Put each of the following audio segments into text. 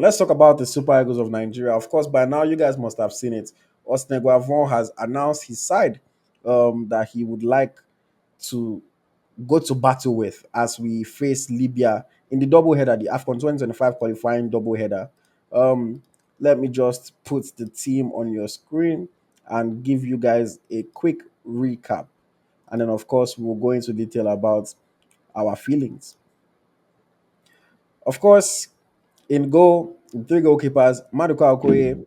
Let's talk about the Super Eagles of Nigeria. Of course, by now you guys must have seen it. Osneguavon has announced his side that he would like to go to battle with as we face Libya in the doubleheader, the AFCON 2025 qualifying doubleheader. Um, Let me just put the team on your screen and give you guys a quick recap. And then, of course, we'll go into detail about our feelings. Of course, in goal, the three goalkeepers, Maduka Okoye,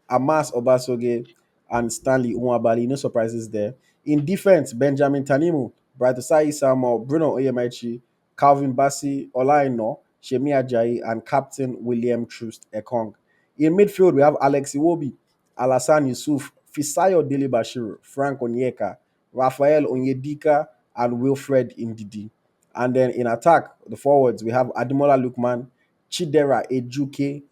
Amas Obasoge, and Stanley Nwabali. No surprises there. In defense, Benjamin Tanimu, Brighton Samuel, Bruno Oyemaichi, Calvin Bassi, Olaino, Shemi Ajayi, and Captain William Troost Ekong. In midfield, we have Alex Iwobi, Alassane Yusuf, Fisayo Dele Bashiru, Frank Onyeka, Rafael Onyedika, and Wilfred Indidi. And then in attack, the forwards, we have Ademola Lukman, Chidera Ejuke,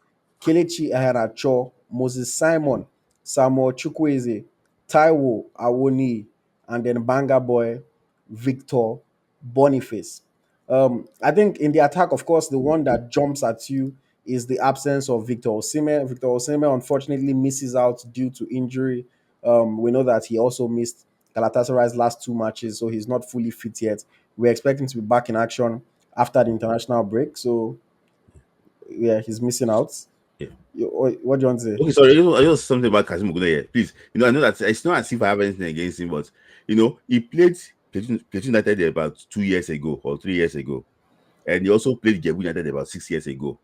Kelechi Iheanacho, Moses Simon, Samuel Chukwueze, Taiwo Awoniyi, and then Banga Boy, Victor Boniface. I think in the attack, of course, the one that jumps at you is the absence of Victor Osimhen. Victor Osimhen unfortunately misses out due to injury. We know that he also missed Galatasaray's last two matches, so he's not fully fit yet. We're expecting to be back in action after the international break. So yeah, he's missing out. Yeah. What do you want to say? Okay, sorry. I just something about Kasim Oguneye here. Please, I know that it's not as if I have anything against him, but he played Plateau United about 2 years ago or 3 years ago, and he also played Jebu United about 6 years ago.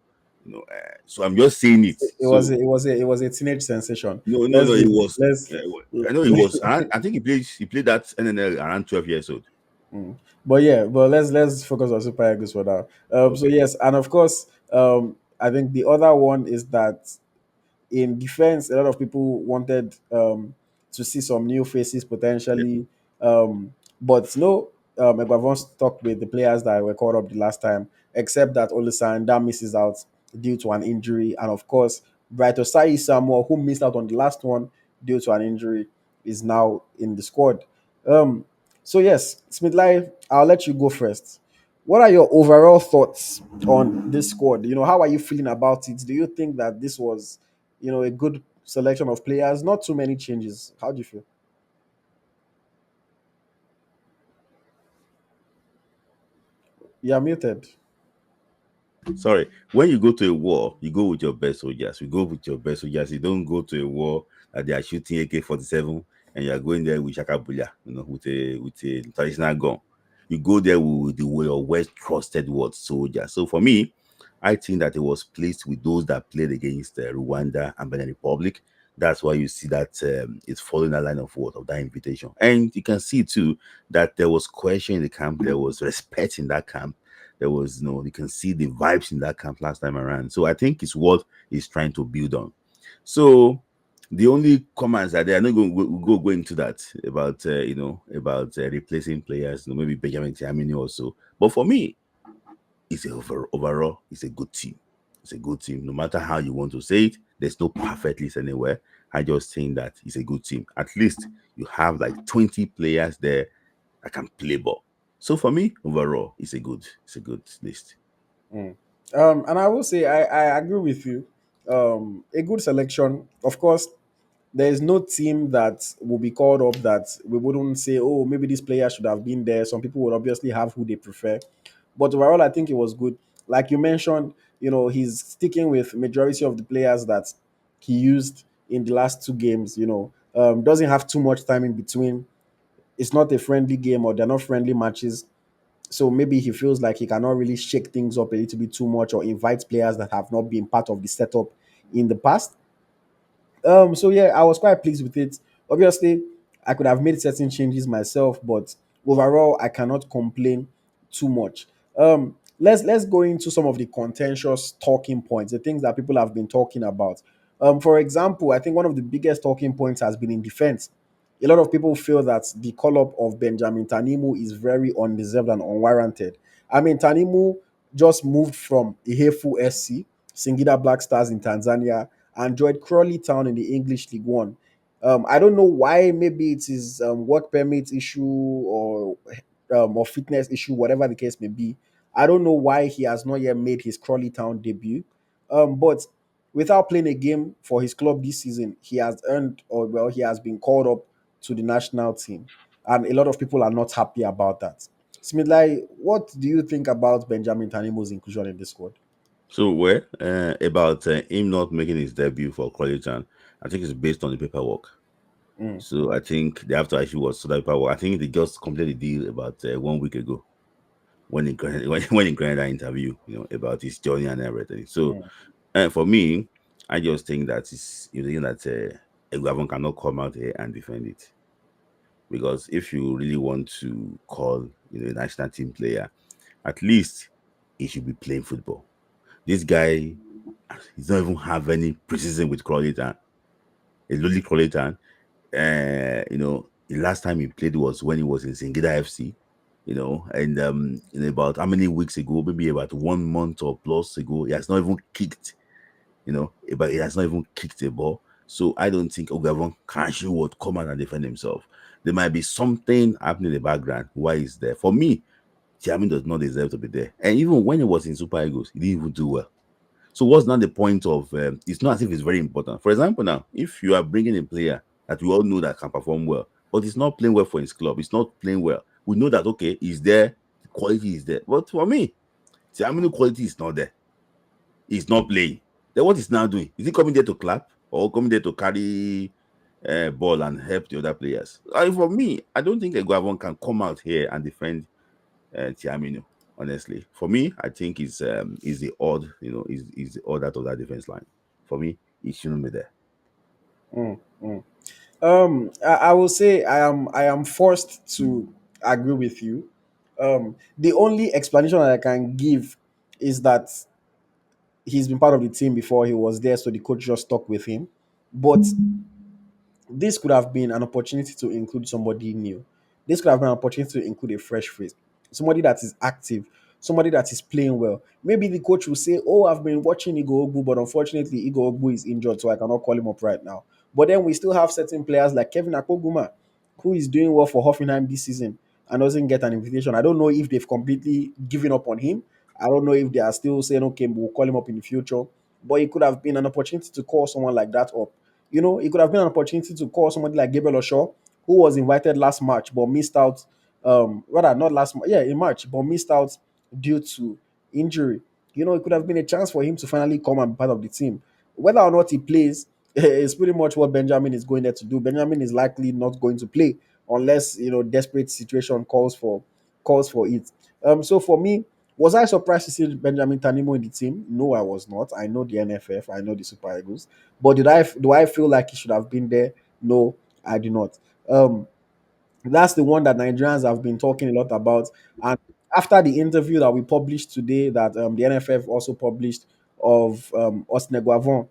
So I'm just saying it. It was So it was a teenage sensation. no, no, Let's no. be It was. let's I know it was. I think he played that NNL around 12 years old. Mm. But yeah, but let's focus on Super Eagles for now. So Okay. yes, and of course, I think the other one is that in defense, a lot of people wanted to see some new faces Yeah. potentially, but no, Egbavon stuck with the players that were called up the last time, except that Olisanda misses out due to an injury, and of course, Bright Osai Samuel, who missed out on the last one due to an injury, is now in the squad. Um, so yes, Smith I'll let you go first. What are your overall thoughts on this squad? How are you feeling about it? Do you think that this was, a good selection of players? Not too many changes. How do you feel? You're muted. Sorry. When you go to a war, you go with your best soldiers. You go with your best soldiers. You don't go to a war that they are shooting AK-47 and you are going there with Shakabuya, with a traditional gun. You go there with your well trusted word soldier. So for me, I think that it was placed with those that played against Rwanda and Benin Republic. That's why you see that it's following that line of word of that invitation. And you can see too that there was question in the camp, there was respect in that camp. There was, you can see the vibes in that camp last time around. So I think it's what he's trying to build on. So the only comments are there. I'm not going to go into that about about replacing players. Maybe Benjamin Tiamini also. But for me, overall, it's a good team. It's a good team. No matter how you want to say it, there's no perfect list anywhere. I just think that it's a good team. At least you have like 20 players there that can play ball. So for me, overall, it's a good list. Mm. And I will say I agree with you. A good selection. Of course, there is no team that will be called up that we wouldn't say, oh, maybe this player should have been there. Some people would obviously have who they prefer. But overall, I think it was good. Like you mentioned, he's sticking with majority of the players that he used in the last two games. Doesn't have too much time in between. It's not a friendly game or they're not friendly matches. So maybe he feels like he cannot really shake things up a little bit too much or invite players that have not been part of the setup in the past. So yeah, I was quite pleased with it. Obviously, I could have made certain changes myself, but overall, I cannot complain too much. Let's go into some of the contentious talking points, the things that people have been talking about. For example, I think one of the biggest talking points has been in defense. A lot of people feel that the call up of Benjamin Tanimu is very undeserved and unwarranted. I mean, Tanimu just moved from Ihefu SC, Singida Black Stars in Tanzania, and joined Crawley Town in the English League One. I don't know why. Maybe it is work permit issue or fitness issue, whatever the case may be. I don't know why he has not yet made his Crawley Town debut. But without playing a game for his club this season, he has earned, or well, he has been called up to the national team, and a lot of people are not happy about that. Smidlai, what do you think about Benjamin Tanimu's inclusion in the squad? So, where about him not making his debut for Qualitan, I think it's based on the paperwork. Mm, So, I think they have to actually was so that paperwork. I think they just completed the deal about 1 week ago when he granted, when he granted that interview, about his journey and everything. So, mm, for me, I just think that it's that Eguavon cannot come out here and defend it, because if you really want to call a national team player, at least he should be playing football. This guy, he doesn't even have any precision with Crowleytown. It's only Crowleytown. The last time he played was when he was in Singida FC. And about how many weeks ago, maybe about 1 month or plus ago, he has not even kicked. But he has not even kicked a ball. So I don't think Ogavon Kanshi would come out and defend himself. There might be something happening in the background why he's there. For me, Tiamin does not deserve to be there. And even when he was in Super Eagles, he didn't even do well. So what's not the point of? It's not as if it's very important. For example, now if you are bringing a player that we all know that can perform well, but he's not playing well for his club, he's not playing well. We know that okay, he's there, the quality is there. But for me, Tiamin quality is not there. He's not playing. Then what is now doing? Is he coming there to clap or coming there to carry ball and help the other players? For me, I don't think Eguavon can come out here and defend Tiamino. Honestly, for me, I think is the odd, is the odd out of that defense line. For me, he shouldn't be there. mm, mm. I will say I am forced to agree with you. The only explanation that I can give is that he's been part of the team before he was there, so the coach just stuck with him. But this could have been an opportunity to include somebody new. This could have been an opportunity to include a fresh face, somebody that is active, somebody that is playing well. Maybe the coach will say, "Oh, I've been watching Igor Ogbu, but unfortunately, Igor Ogbu is injured, so I cannot call him up right now." But then we still have certain players like Kevin Akpoguma, who is doing well for Hoffenheim this season and doesn't get an invitation. I don't know if they've completely given up on him. I don't know if they are still saying, "Okay, we'll call him up in the future." But it could have been an opportunity to call someone like that up. It could have been an opportunity to call somebody like Gabriel Oshaw, who was invited last March but missed out. Rather not last March, yeah, in March, but missed out due to injury. It could have been a chance for him to finally come and be part of the team. Whether or not he plays is pretty much what Benjamin is going there to do. Benjamin is likely not going to play unless desperate situation calls for it. So for me, was I surprised to see Benjamin Tanimu in the team? No, I was not. I know the NFF, I know the Super Eagles, but do I feel like he should have been there? No, I do not. Um, that's the one that Nigerians have been talking a lot about. And after the interview that we published today, that the NFF also published of Osne Guavon,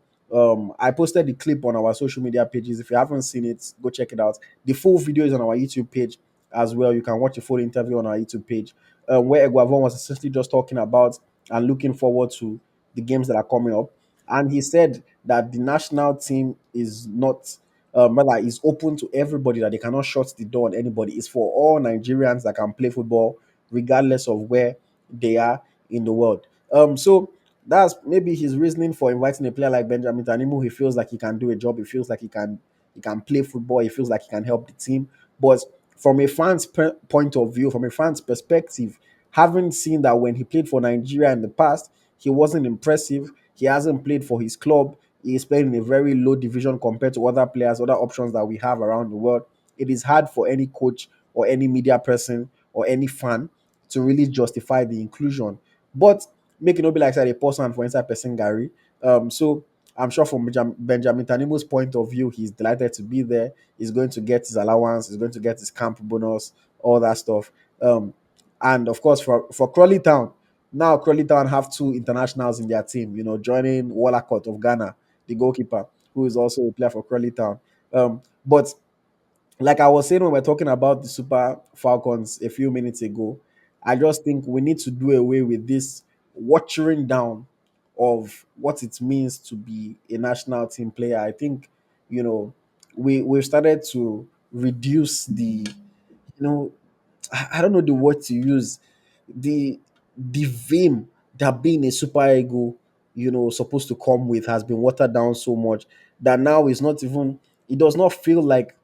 I posted the clip on our social media pages. If you haven't seen it, go check it out. The full video is on our YouTube page as well. You can watch the full interview on our YouTube page, where Guavon was essentially just talking about and looking forward to the games that are coming up. And he said that the national team is not rather is open to everybody, that they cannot shut the door on anybody. It's for all Nigerians that can play football, regardless of where they are in the world. So that's maybe his reasoning for inviting a player like Benjamin Tanimu. He feels like he can do a job. He feels like he can play football. He feels like he can help the team. But from a fan's point of view, from a fan's perspective, having seen that when he played for Nigeria in the past, he wasn't impressive. He hasn't played for his club. He is playing in a very low division compared to other players, other options that we have around the world. It is hard for any coach or any media person or any fan to really justify the inclusion. But make it not be like said a person for inside person Gary. So I'm sure from Benjamin Tanimu's point of view, he's delighted to be there. He's going to get his allowance, he's going to get his camp bonus, all that stuff. And of course, for Crawley Town, now Crawley Town have two internationals in their team, joining Wallacott of Ghana, the goalkeeper, who is also a player for Crawley Town. But like I was saying when we are talking about the Super Falcons a few minutes ago, I just think we need to do away with this watering down of what it means to be a national team player. I think, you know, we've started to reduce you know, I don't know the word to use, the vim that being a super ego supposed to come with has been watered down so much that now it's not even, it does not feel like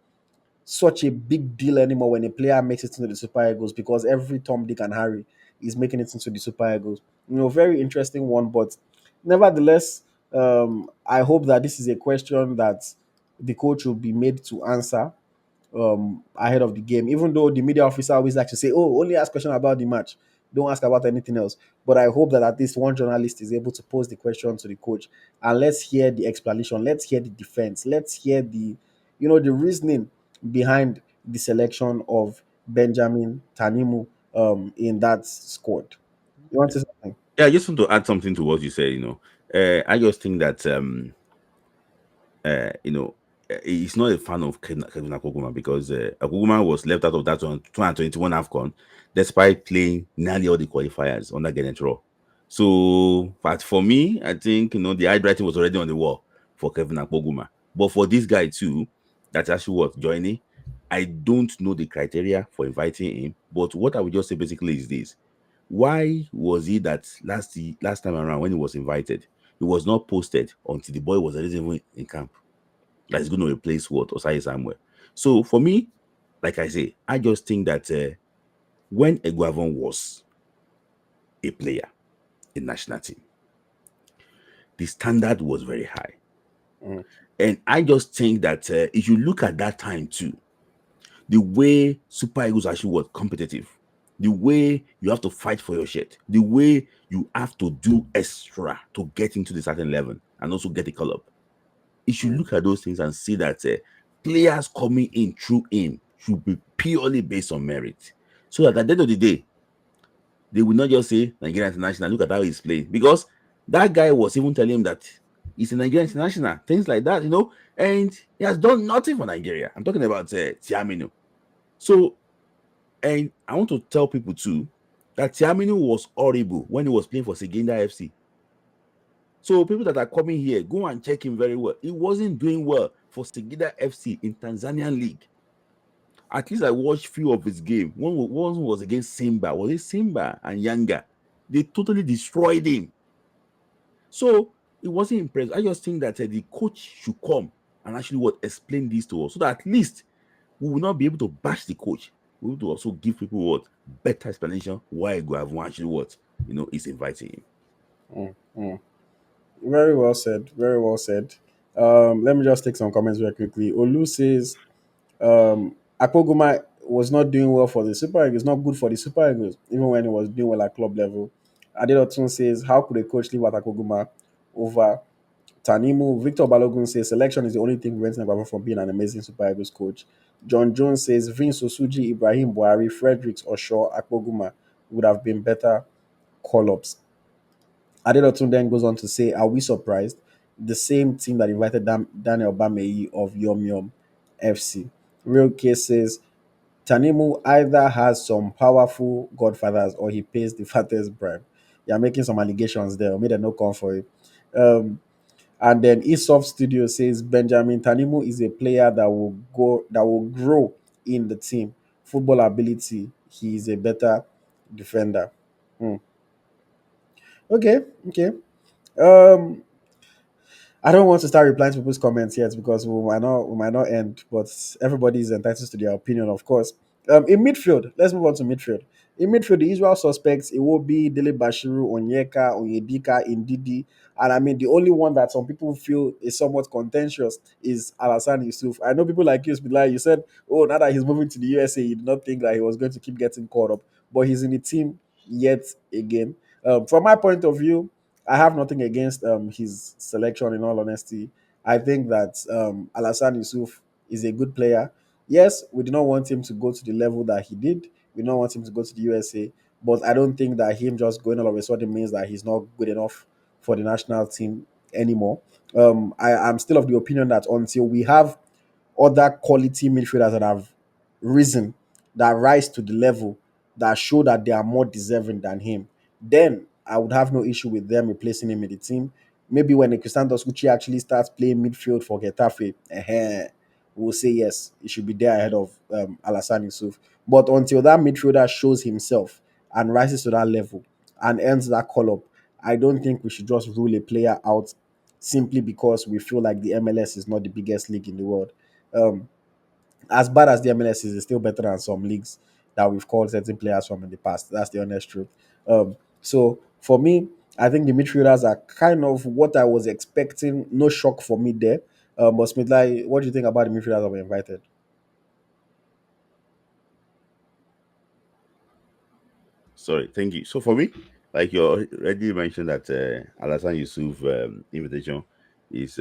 such a big deal anymore when a player makes it into the Super Eagles, because every Tom, Dick, and Harry is making it into the Super Eagles. Very interesting one, but nevertheless, I hope that this is a question that the coach will be made to answer ahead of the game. Even though the media officer always like to say, "Oh, only ask question about the match. Don't ask about anything else." But I hope that at least one journalist is able to pose the question to the coach, and let's hear the explanation. Let's hear the defense. Let's hear the reasoning behind the selection of Benjamin Tanimu in that squad. You want to say something? Yeah, I just want to add something to what you said. I just think that he's not a fan of Kevin Akoguma because Akoguma was left out of that 2021 AFCON despite playing nearly all the qualifiers under Genetro. So, but for me, I think the handwriting was already on the wall for Kevin Akoguma. But for this guy too, that's actually what joining. I don't know the criteria for inviting him, but what I would just say basically is this: why was he that last time around when he was invited, he was not posted until the boy was already even in camp? That's going to replace what Osai Samuel. So for me, like I say, I just think that when Eguavon was a player in national team, the standard was very high. Mm, And I just think that if you look at that time too, the way Super Eagles actually was competitive, the way you have to fight for your shirt, the way you have to do extra to get into the certain level and also get a call up. You should mm, look at those things and see that players coming in through him should be purely based on merit. So that at the end of the day, they will not just say Nigerian international, look at how he's playing. Because that guy was even telling him that he's a Nigerian international, things like that, and he has done nothing for Nigeria. I'm talking about Tiamino. So, and I want to tell people too that Tiamino was horrible when he was playing for Segunda FC. So people that are coming here, go and check him very well. He wasn't doing well for Segida FC in Tanzanian league. At least I watched few of his game. One was against Simba. Was it Simba and Yanga? They totally destroyed him. So it wasn't impressed. I just think that the coach should come and actually explain this to us, so that at least we will not be able to bash the coach. We will also give people better explanation why Guavon actually is inviting him. mm, mm. Very well said. Very well said. Let me just take some comments very quickly. Olu says Akpoguma was not doing well for the Super Eagles, not good for the Super Eagles, even when he was doing well at club level. Adedotun says, how could a coach leave at Akpoguma over Tanimu? Victor Balogun says, selection is the only thing preventing Akpoguma from being an amazing Super Eagles coach. John Jones says, Vince Osuji, Ibrahim Buhari, Fredericks, Osho, Akpoguma would have been better call-ups. Adedotun then goes on to say, are we surprised? The same team that invited Daniel Bameyi of Yom Yom FC. Real case says, Tanimu either has some powerful godfathers or he pays the fattest bribe. You're making some allegations there. Made a no come for it. Um, and then Esoft Studio says Benjamin Tanimu is a player that will grow in the team. Football ability, he is a better defender. Hmm. Okay, okay. Um, I don't want to start replying to people's comments yet because we might not end, but everybody is entitled to their opinion, of course. In midfield, let's move on to midfield. In midfield, the usual suspects, it will be Dele Bashiru, Onyeka, Onyedika, Indidi, and I mean the only one that some people feel is somewhat contentious is Alassane Yusuf. I know people like you, like you said, oh, now that he's moving to the USA, you did not think that he was going to keep getting caught up, but he's in the team yet again. From my point of view, I have nothing against his selection. In all honesty, I think that Alassane Yusuf is a good player. Yes, we do not want him to go to the level that he did. We don't want him to go to the USA, but I don't think that him just going all of a sudden means that he's not good enough for the national team anymore. I am still of the opinion that until we have other quality midfielders that have risen, that rise to the level, that show that they are more deserving than him, then I would have no issue with them replacing him in the team. Maybe when Cristiano Doscucci actually starts playing midfield for Getafe, we'll say yes, he should be there ahead of Alassane Yusuf. But until that midfielder shows himself and rises to that level and earns that call up, I don't think we should just rule a player out simply because we feel like the MLS is not the biggest league in the world. Um, as bad as the MLS is, it's still better than some leagues that we've called certain players from in the past. That's the honest truth. So for me, I think the midfielders are kind of what I was expecting. No shock for me there. But Smith, like, what do you think about the midfielders that were invited? Sorry, thank you. So for me, like you already mentioned that Alassane Yusuf invitation is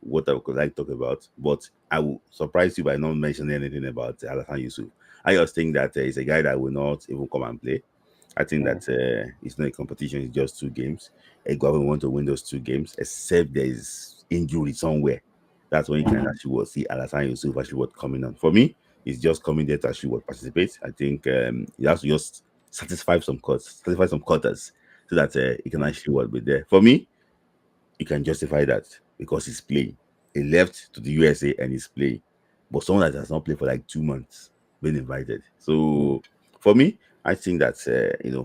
what I would like to talk about, but I will surprise you by not mentioning anything about Alassane Yusuf. I just think that he's a guy that will not even come and play. I think Mm, that it's not a competition; it's just two games. Ecuador will want to win those two games, except there is injury somewhere. That's when you can mm, actually see Alassane Yusuf actually what coming on. For me, he's just coming there to actually what participate. I think he has to just satisfy some quarters so that he can mm, actually what be there. For me, you can justify that because he's playing. He left to the USA and he's playing. But someone that has not played for like 2 months been invited. mm, So for me, I think that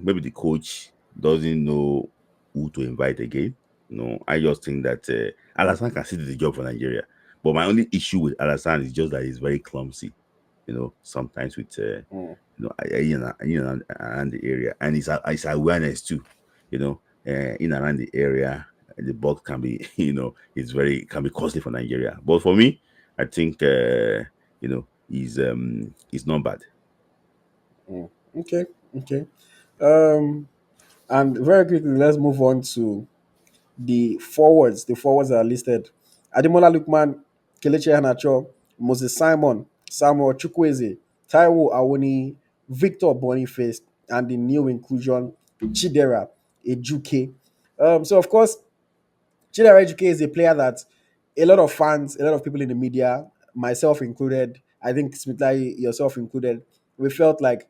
maybe the coach doesn't know who to invite again. I just think that Alassane can still do the job for Nigeria. But my only issue with Alassane is just that he's very clumsy. Sometimes with mm, around the area, and it's awareness too. In and around the area, the box can be it's very can be costly for Nigeria. But for me, I think he's not bad. mm. Okay, okay. Um, and very quickly, let's move on to the forwards. The forwards that are listed: Ademola Lukman, Kelechi Iheanacho, Moses Simon, Samuel Chukwueze, Taiwo Awoniyi, Victor Boniface, and the new inclusion Chidera Ejuke. So of course, Chidera Ejuke is a player that a lot of fans, a lot of people in the media, myself included, I think Smithlai yourself included, we felt like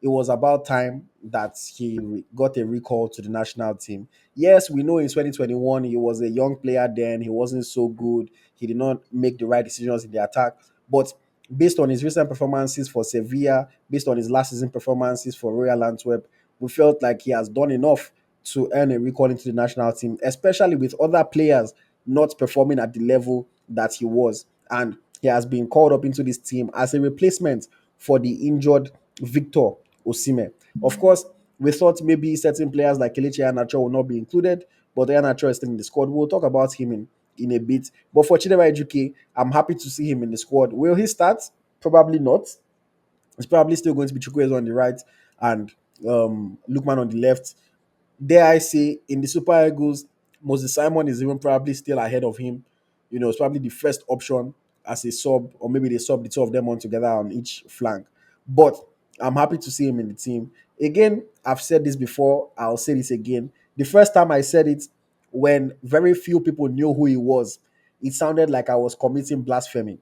it was about time that he got a recall to the national team. Yes, we know in 2021 he was a young player then, he wasn't so good, he did not make the right decisions in the attack. But based on his recent performances for Sevilla, based on his last season performances for Royal Antwerp, we felt like he has done enough to earn a recall into the national team, especially with other players not performing at the level that he was. And he has been called up into this team as a replacement for the injured Victor Osime. Of course, we thought maybe certain players like Kelechi Iheanacho will not be included, but Iheanacho is still in the squad. We'll talk about him in a bit. But for Chidera Ejuke, I'm happy to see him in the squad. Will he start? Probably not. It's probably still going to be Chukwueze on the right and Lukman on the left. Dare I say, in the Super Eagles, Moses Simon is even probably still ahead of him. It's probably the first option as a sub, or maybe they sub the two of them on together on each flank. But I'm happy to see him in the team. Again, I've said this before, I'll say this again. The first time I said it, when very few people knew who he was, it sounded like I was committing blasphemy.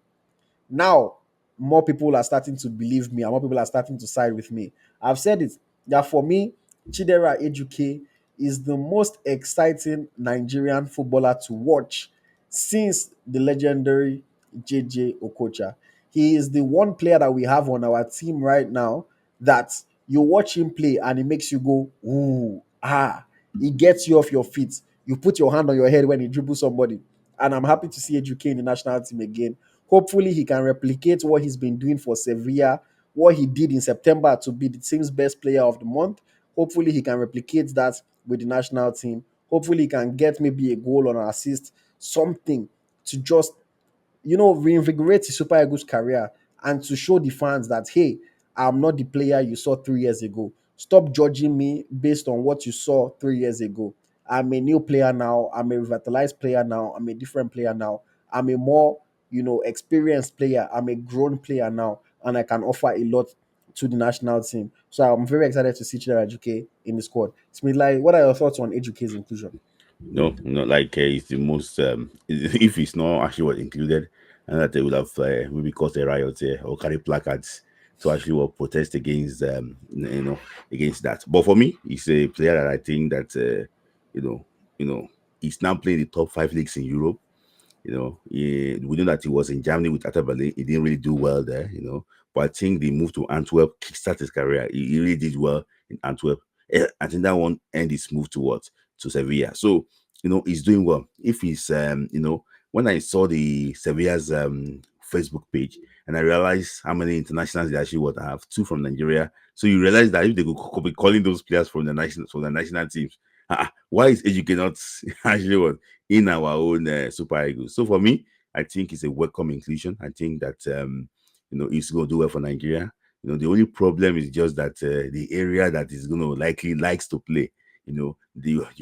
Now, more people are starting to believe me and more people are starting to side with me. I've said it that for me, Chidera Ejuke is the most exciting Nigerian footballer to watch since the legendary JJ Okocha. He is the one player that we have on our team right now that you watch him play and it makes you go, ooh, ah, he gets you off your feet. You put your hand on your head when he dribbles somebody. And I'm happy to see Ejuke in the national team again. Hopefully, he can replicate what he's been doing for Sevilla, what he did in September to be the team's best player of the month. Hopefully, he can replicate that with the national team. Hopefully, he can get maybe a goal or an assist, something to just reinvigorate his Super Eagles career and to show the fans that, hey, I'm not the player you saw 3 years ago. Stop judging me based on what you saw 3 years ago. I'm a new player now. I'm a revitalized player now. I'm a different player now. I'm a more, experienced player. I'm a grown player now, and I can offer a lot to the national team. So I'm very excited to see Chidera Ejuke in the squad. Smith, like, what are your thoughts on Ejuke's inclusion? No, not like it's the most. If it's not actually what included, and that they would have maybe caused a riot or carry placards to actually protest against against that. But for me, he's a player that I think that you know he's now playing the top five leagues in Europe. We know that he was in Germany with Hertha Berlin. He didn't really do well there. But I think the move to Antwerp kickstarted his career. He really did well in Antwerp. I think that one end his move to what to Sevilla. So he's doing well. If he's when I saw the Sevilla's Facebook page and I realized how many internationals they actually would have, two from Nigeria. So you realize that if they could be calling those players from the national teams, why is Ejuke not actually what in our own Super Eagles? So for me, I think it's a welcome inclusion. I think that he's going to do well for Nigeria. The only problem is just that the area that is going to likely likes to play. You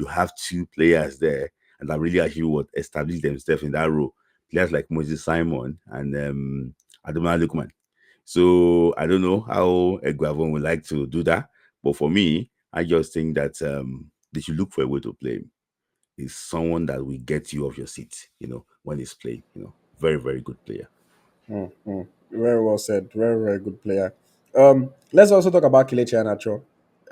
have two players there and that really actually would establish themselves in that role. Players like Moses Simon and Adonai Lukman. So I don't know how Eguavon would like to do that, but for me, I just think that they should look for a way to play him. He's someone that will get you off your seat, when he's playing. Very, very good player. Mm, mm. Very well said. Very, very good player. Let's also talk about Kelechi Iheanacho,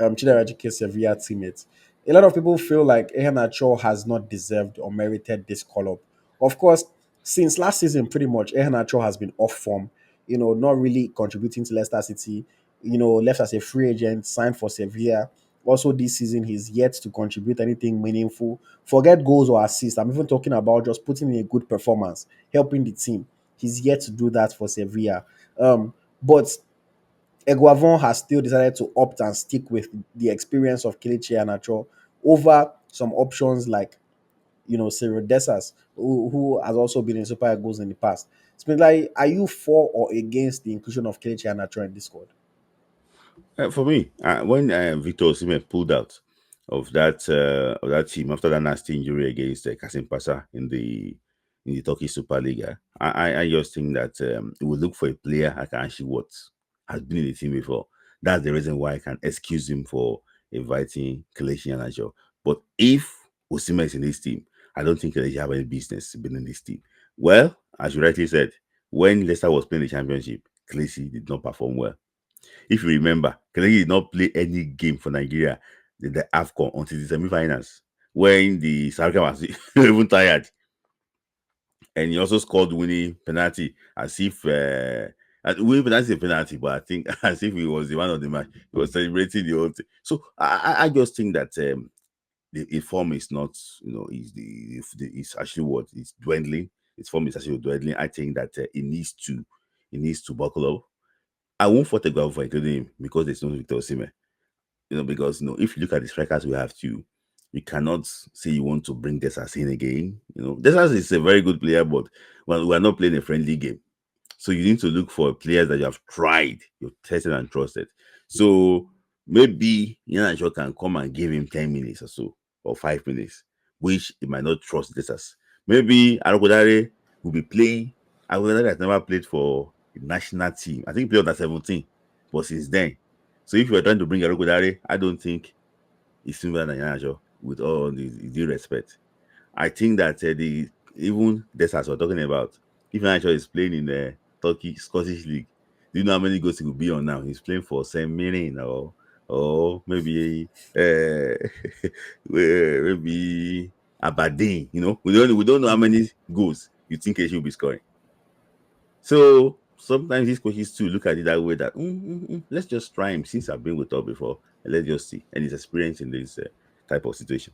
Chidera Sevilla teammate. A lot of people feel like Iheanacho has not deserved or merited this call up. Of course, since last season, pretty much Iheanacho has been off form. Not really contributing to Leicester City. Left as a free agent, signed for Sevilla. Also, this season, he's yet to contribute anything meaningful. Forget goals or assists. I'm even talking about just putting in a good performance, helping the team. He's yet to do that for Sevilla. But Eguavon has still decided to opt and stick with the experience of Kelechi Iheanacho over some options like Cyril Dessers, who has also been in Super Eagles in the past. It's been like, are you for or against the inclusion of Kelechi Iheanacho in this squad? For me, when Victor Osimhen pulled out of that team after that nasty injury against Kasim Pasa in the Turkish Super League, I just think that we will look for a player I can actually what has been in the team before. That's the reason why I can excuse him for inviting Kelechi Iheanacho. But if Osimhen is in this team, I don't think Kelechi have any business being in this team. Well, as you rightly said, when Leicester was playing the championship, Kelechi did not perform well. If you remember, Kelechi did not play any game for Nigeria the AFCON until the semi-finals when the Saraka was even tired. And he also scored winning penalty as if winning penalty is a penalty, but I think as if he was the one of the match. He was celebrating the whole thing. So I just think that the form is not, it's actually what it's dwindling. Its form is actually dwindling. I think that it needs to buckle up. I won't fault the guy for including him because there's no Victor Osimhen. Because if you look at the strikers we have too, you cannot say you want to bring Desas in again. Desas is a very good player, but well, we are not playing a friendly game. So you need to look for players that you have tried, you've tested and trusted. So maybe Iheanacho can come and give him 10 minutes or so, or 5 minutes, which he might not trust this. Maybe Arokodare will be playing. Arokodare has never played for the national team. I think he played under 17, but since then. So if you are trying to bring Arokodare, I don't think he's similar than Iheanacho, with all the due respect. I think that the even this as we're talking about, if Iheanacho is playing in the Turkey Scottish League, do you know how many goals he will be on now? He's playing for Saint Mirren or maybe maybe Aberdeen. We don't know how many goals you think he should be scoring. So sometimes these coaches too look at it that way that let's just try him since I've been with us before and let's just see and his experience in this type of situation.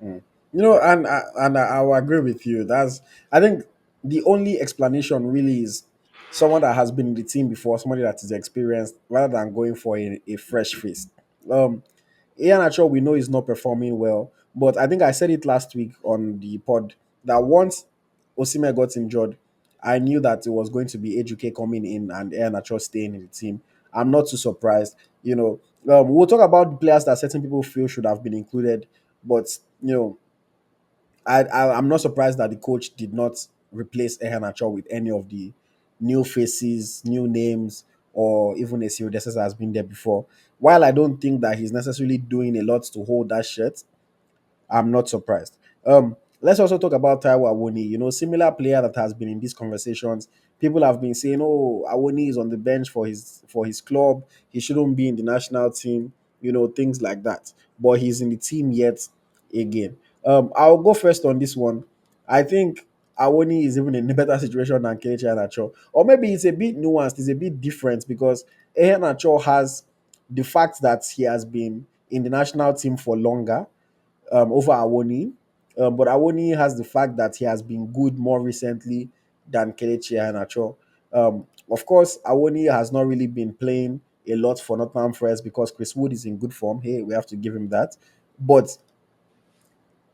Mm. And I will agree with you. I think the only explanation really is someone that has been in the team before, somebody that is experienced, rather than going for a fresh face. Ian Achor, we know is not performing well, but I think I said it last week on the pod that once Osime got injured, I knew that it was going to be Ejuke coming in and Ian Achor staying in the team. I'm not too surprised. We'll talk about the players that certain people feel should have been included, but you know, I'm not surprised that the coach did not replace Iheanacho with any of the new faces, new names, or even a Cyril Dessers has been there before. While I don't think that he's necessarily doing a lot to hold that shirt, I'm not surprised. Let's also talk about Taiwo Awoni. Similar player that has been in these conversations. People have been saying, "Oh, Awoni is on the bench for his club. He shouldn't be in the national team." Things like that. But he's in the team yet again. I'll go first on this one. I think Awoni is even in a better situation than Kelechi Iheanacho, or maybe it's a bit nuanced. It's a bit different because Iheanacho has the fact that he has been in the national team for longer, over Awoni. But Awoni has the fact that he has been good more recently than Kelechi Iheanacho. Of course, Awoni has not really been playing a lot for Nottingham Forest because Chris Wood is in good form. Hey, we have to give him that. But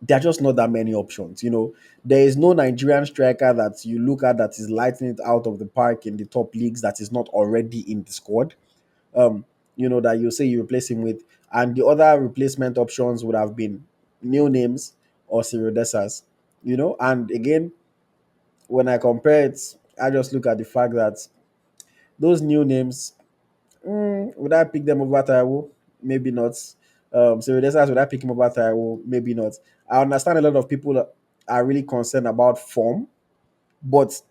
there are just not that many options. There is no Nigerian striker that you look at that is lighting it out of the park in the top leagues that is not already in the squad. Um, that you say you replace him with, and the other replacement options would have been new names or Cyril Dessers. And again, when I compare it, I just look at the fact that those new names, would I pick them over Taiwo? Maybe not. Cyril Dessers, would I pick him over Taiwo? Maybe not. I understand a lot of people are really concerned about form, but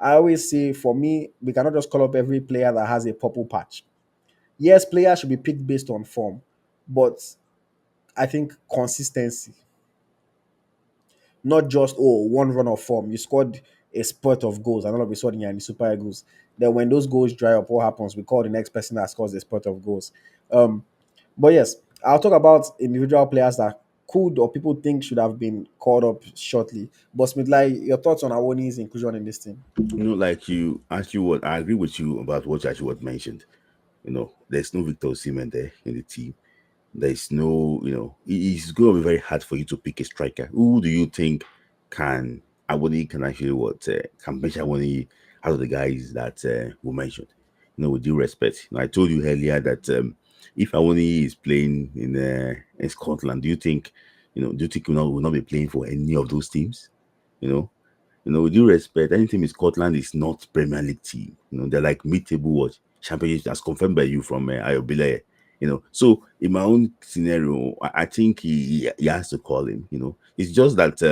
I always say for me, we cannot just call up every player that has a purple patch. Yes, players should be picked based on form, but I think consistency, not just one run of form. You scored a spurt of goals, and all of a sudden you're in the Super Eagles. Then when those goals dry up, what happens? We call the next person that scores a spurt of goals. Um, but yes, I'll talk about individual players that could or people think should have been called up shortly. But Smith, like your thoughts on Awoni's inclusion in this team? Like you actually what I agree with you about what you actually what mentioned. There's no Victor Osimhen there in the team. There's no, it's going to be very hard for you to pick a striker. Who do you think can Awoni can actually can bench Awoni out of the guys that we mentioned? With due respect, I told you earlier that if Awoni is playing in Scotland, do you think will not be playing for any of those teams? You know, with due respect, any team in Scotland is not Premier League team. They're like mid-table what championship as confirmed by you from Ayobile. So in my own scenario, I think he has to call him. It's just that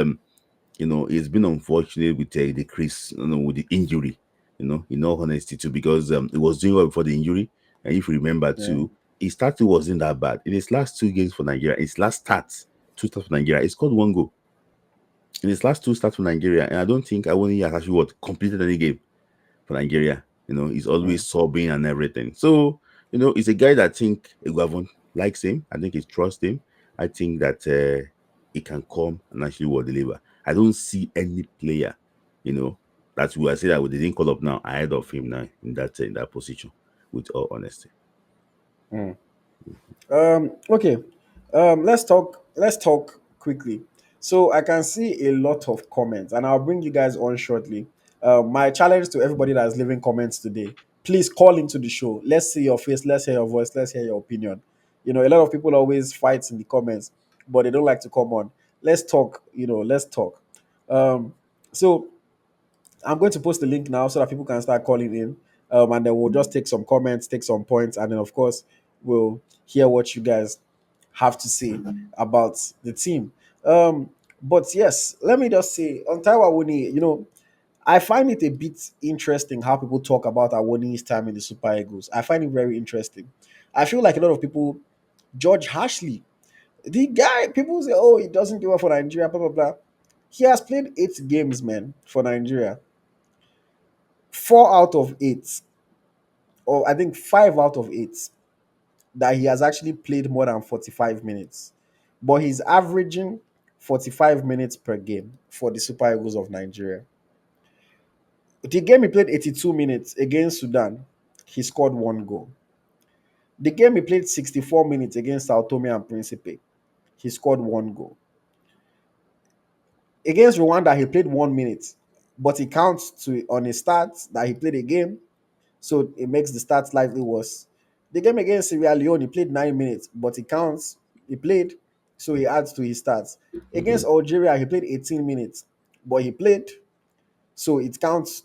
it's been unfortunate with the Chris, with the injury. In all honesty too, because it was doing well before the injury, and if you remember Yeah. too, his start wasn't that bad. In his last two games for Nigeria, his last starts, two starts for Nigeria, he scored one goal in his last two starts for Nigeria, and I don't think Awoniyi has actually completed any game for Nigeria. He's Mm, always sobbing and everything. So, he's a guy that I think Iguavon likes him. I think he trusts him. I think that he can come and actually will deliver. I don't see any player, you know, that we are saying that we didn't call up now ahead of him now in that position, with all honesty. mm. Okay. Let's talk quickly. So I can see a lot of comments, and I'll bring you guys on shortly. My challenge to everybody that is leaving comments today: please call into the show. Let's see your face. Let's hear your voice. Let's hear your opinion. A lot of people always fight in the comments, but they don't like to come on. Let's talk. Let's talk. So I'm going to post the link now so that people can start calling in. And then we'll just take some comments, take some points, and then of course we'll hear what you guys have to say about the team. But yes, let me just say on Taiwa Wuni, I find it a bit interesting how people talk about Awoni's time in the Super Eagles. I find it very interesting. I feel like a lot of people judge harshly. The guy, people say, oh, he doesn't do well for Nigeria, blah, blah, blah. He has played 8 games, man, for Nigeria. 4 out of 8, or I think 5 out of 8, that he has actually played more than 45 minutes. But he's averaging 45 minutes per game for the Super Eagles of Nigeria. The game he played 82 minutes against Sudan, he scored one goal. The game he played 64 minutes against Sao Tome and Principe, he scored one goal. Against Rwanda, he played 1 minute, but it counts to on his stats that he played a game, so it makes the stats slightly worse. The game against Sierra Leone, he played 9 minutes, but it counts. He played, so he adds to his stats. Against Algeria, he played 18 minutes, but he played, so it counts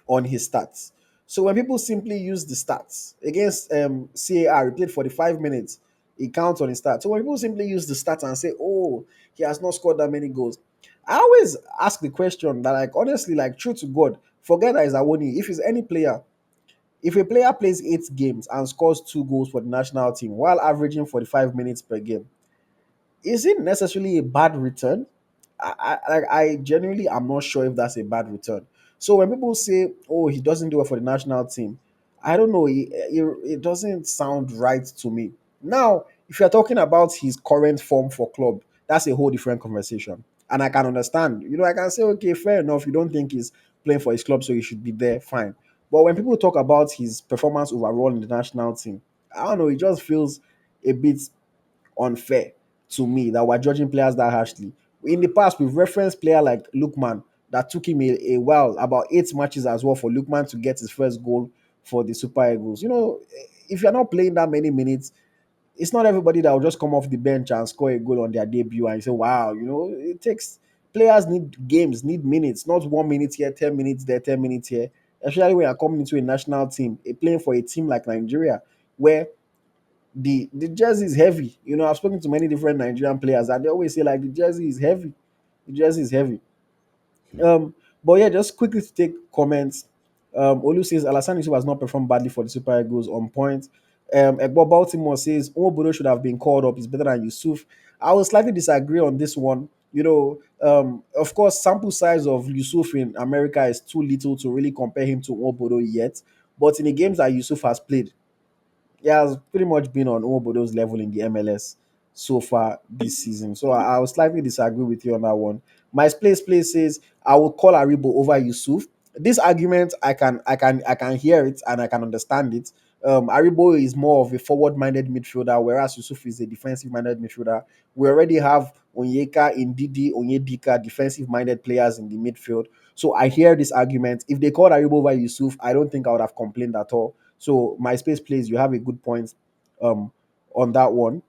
on his stats. So when people simply use the stats against CAR, he played 45 minutes, it counts on his stats. So when people simply use the stats and say, oh, he has not scored that many goals, I always ask the question that, like, honestly, like, true to God, forget that it's Awoni. If it's any player, if a player plays 8 games and scores 2 goals for the national team while averaging 45 minutes per game, is it necessarily a bad return? I genuinely am not sure if that's a bad return. So when people say, "Oh, he doesn't do it for the national team," I don't know. It doesn't sound right to me. Now, if you're talking about his current form for club, that's a whole different conversation. And I can understand, I can say, okay, fair enough, you don't think he's playing for his club, so he should be there, fine. But when people talk about his performance overall in the national team, I don't know, it just feels a bit unfair to me that we're judging players that harshly. In the past, we've referenced player like Lukman that took him a while, about 8 matches as well, for Lukman to get his first goal for the Super Eagles. If you're not playing that many minutes, it's not everybody that will just come off the bench and score a goal on their debut and you say, wow, it takes players need games, need minutes, not 1 minute here, 10 minutes there, 10 minutes here. Especially when you're coming into a national team, playing for a team like Nigeria, where the jersey is heavy. I've spoken to many different Nigerian players and they always say like the jersey is heavy. The jersey is heavy. Um, but yeah, just quickly to take comments. Olu says Alassane Yusuf has not performed badly for the Super Eagles, on point. Egbo Baltimore says Omobodo should have been called up. It's better than Yusuf. I will slightly disagree on this one. Of course, sample size of Yusuf in America is too little to really compare him to Omobodo yet. But in the games that Yusuf has played, he has pretty much been on Omobodo's level in the MLS so far this season. So I will slightly disagree with you on that one. My place says I will call Aribo over Yusuf. This argument I can hear it and I can understand it. Aribo is more of a forward-minded midfielder, whereas Yusuf is a defensive-minded midfielder. We already have Onyeka, Indidi, Onyedika, defensive-minded players in the midfield. So I hear this argument. If they called Aribo over Yusuf, I don't think I would have complained at all. So my space plays, you have a good point um on that one.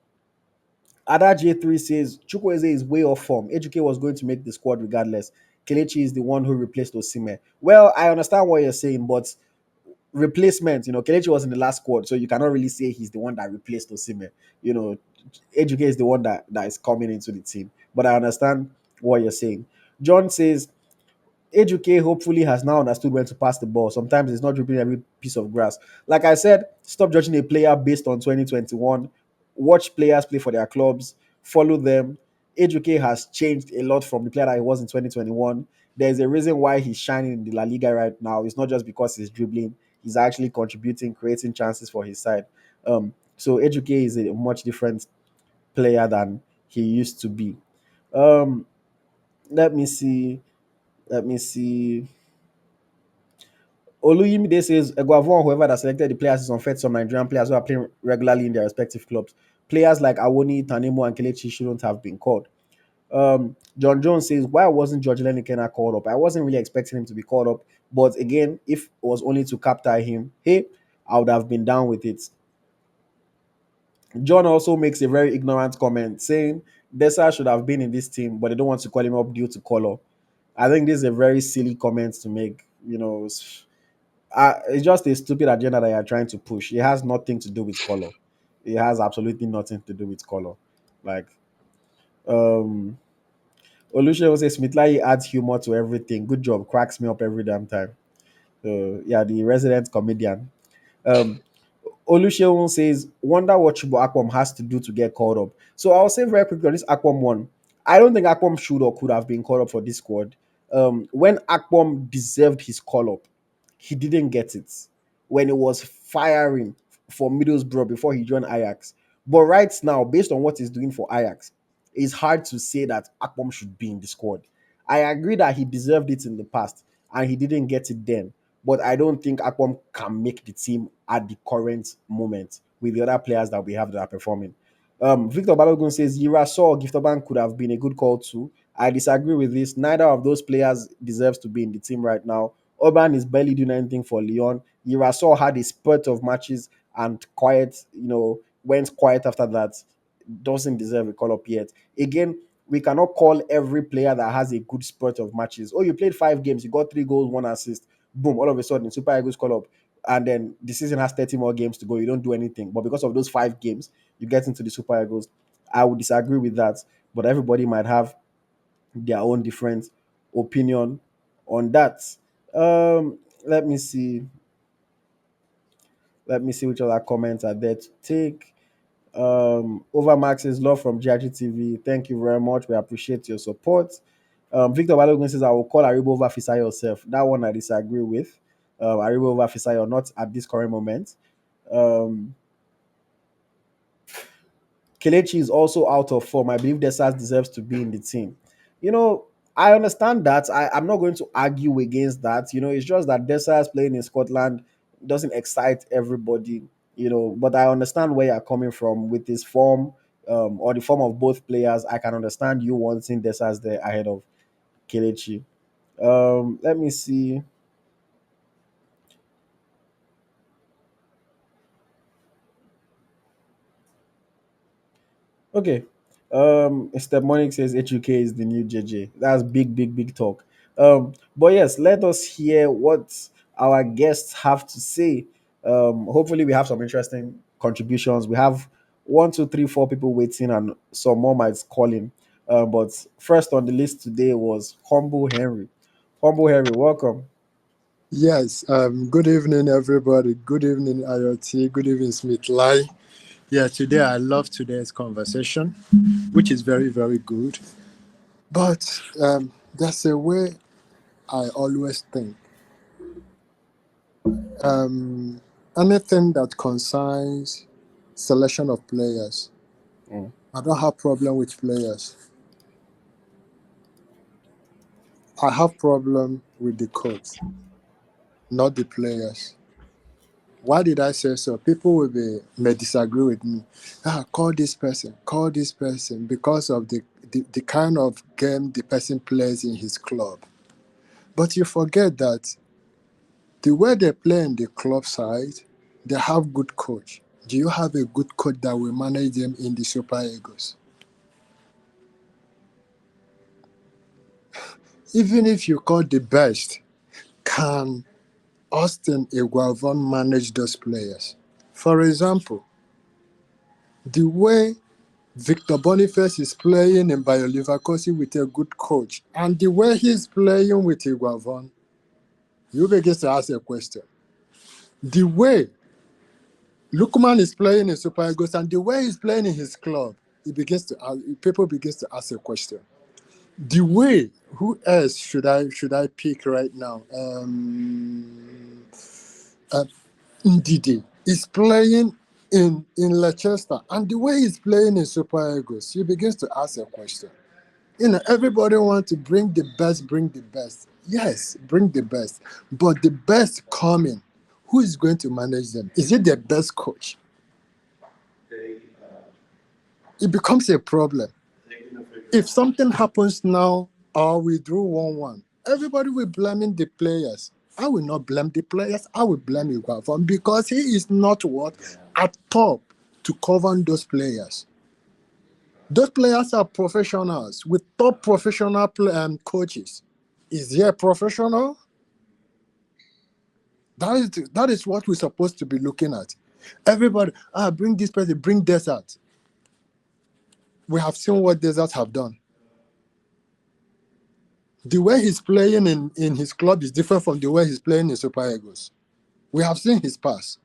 Ada J3 says Chukwueze is way off form. Ejike was going to make the squad regardless. Kelechi is the one who replaced Osime. Well, I understand what you're saying, but replacement, Kelechi was in the last squad, so you cannot really say he's the one that replaced Osime. You know, Ejike is the one that is coming into the team. But I understand what you're saying. John says Age hopefully has now understood when to pass the ball. Sometimes it's not dribbling every piece of grass. Like I said, stop judging a player based on 2021. Watch players play for their clubs, follow them. Age has changed a lot from the player that he was in 2021. There's a reason why he's shining in the La Liga right now. It's not just because he's dribbling, he's actually contributing, creating chances for his side. So Age is a much different player than he used to be. Um, let me see. Let me see. Oluyimide says Eguavon, whoever that selected the players, is unfair to some Nigerian players who are playing regularly in their respective clubs. Players like Awoniyi, Tanimu, and Kelechi shouldn't have been called. John Jones says, why wasn't George Lenikena called up? I wasn't really expecting him to be called up, but again, if it was only to capture him, hey, I would have been down with it. John also makes a very ignorant comment saying Dessa should have been in this team, but they don't want to call him up due to color. I think this is a very silly comment to make. It's just a stupid agenda that you're trying to push. It has nothing to do with color. It has absolutely nothing to do with color. Like, um, Olusegun says Smithlai adds humor to everything. Good job, cracks me up every damn time. Yeah, the resident comedian. Um, Olusegun says, wonder what Chubo Akwam has to do to get called up. So I'll say very quickly on this Akwam one. I don't think Akwam should or could have been called up for this squad. When Akwam deserved his call up, he didn't get it. When it was firing for Middlesbrough before he joined Ajax. But right now, based on what he's doing for Ajax, it's hard to say that Akwam should be in the squad. I agree that he deserved it in the past and he didn't get it then, but I don't think Akpom can make the team at the current moment with the other players that we have that are performing. Victor Balogun says Yira Saw Gifterban could have been a good call too. I disagree with this. Neither of those players deserves to be in the team right now. Orban is barely doing anything for Lyon. Yira Saw had a spurt of matches and went quiet after that. Doesn't deserve a call up yet. Again, we cannot call every player that has a good spurt of matches. Oh, you played 5 games, you got 3 goals, 1 assist. Boom, all of a sudden, Super Eagles call up. And then the season has 30 more games to go. You don't do anything. But because of those 5 games, you get into the Super Eagles. I would disagree with that. But everybody might have their own different opinion on that. Let me see. Let me see which other comments are there to take. Overmax says love from GRG TV. Thank you very much. We appreciate your support. Victor Balogun says I will call Aribo over Fisayo yourself. That one I disagree with. Aribo over Fisayo, not at this current moment. Um, Kelechi is also out of form. I believe Desas deserves to be in the team. You know, I understand that. I'm not going to argue against that. You know, it's just that Desas playing in Scotland doesn't excite everybody. You know, but I understand where you're coming from with his form, or the form of both players. I can understand you wanting Desas there ahead of Kelechi. Let me see. Okay. Step Monique says HUK is the new JJ. That's big, big, big talk. But yes, let us hear what our guests have to say. Hopefully we have some interesting contributions. We have one, two, three, four people waiting and some more might call in. But first on the list today was Humble Henry. Humble Henry, welcome. Yes, good evening, everybody. Good evening, IoT. Good evening, Smith Lai. Yeah, today I love today's conversation, which is very, very good. But there's a way I always think. Anything that concerns selection of players, Mm, I don't have problem with players. I have problem with the coach, not the players. Why did I say so? People may disagree with me. Call this person because of the kind of game the person plays in his club. But you forget that the way they play in the club side, they have good coach. Do you have a good coach that will manage them in the Super Eagles? Even if you call the best, can Austin Iguavon manage those players? For example, the way Victor Boniface is playing in Bayer Leverkusen with a good coach, and the way he's playing with Iguavon, you begin to ask a question. The way Lukman is playing in Super Eagles and the way he's playing in his club, people begins to ask a question. The way, who else should I pick right now? Uh, Ndidi is playing in Leicester, and the way he's playing in Super Eagles, you begin to ask a question. Everybody wants to bring the best. Yes, bring the best. But the best coming, who is going to manage them? Is it the best coach? It becomes a problem. If something happens now or we drew 1-1, everybody will blaming the players. I will not blame the players. I will blame Iguavon because he is not what? At top to cover those players. Those players are professionals with top professional coaches. Is he a professional? That is what we're supposed to be looking at. Everybody, bring this person, bring Desert. We have seen what Desert have done. The way he's playing in his club is different from the way he's playing in Super Eagles. We have seen his pass.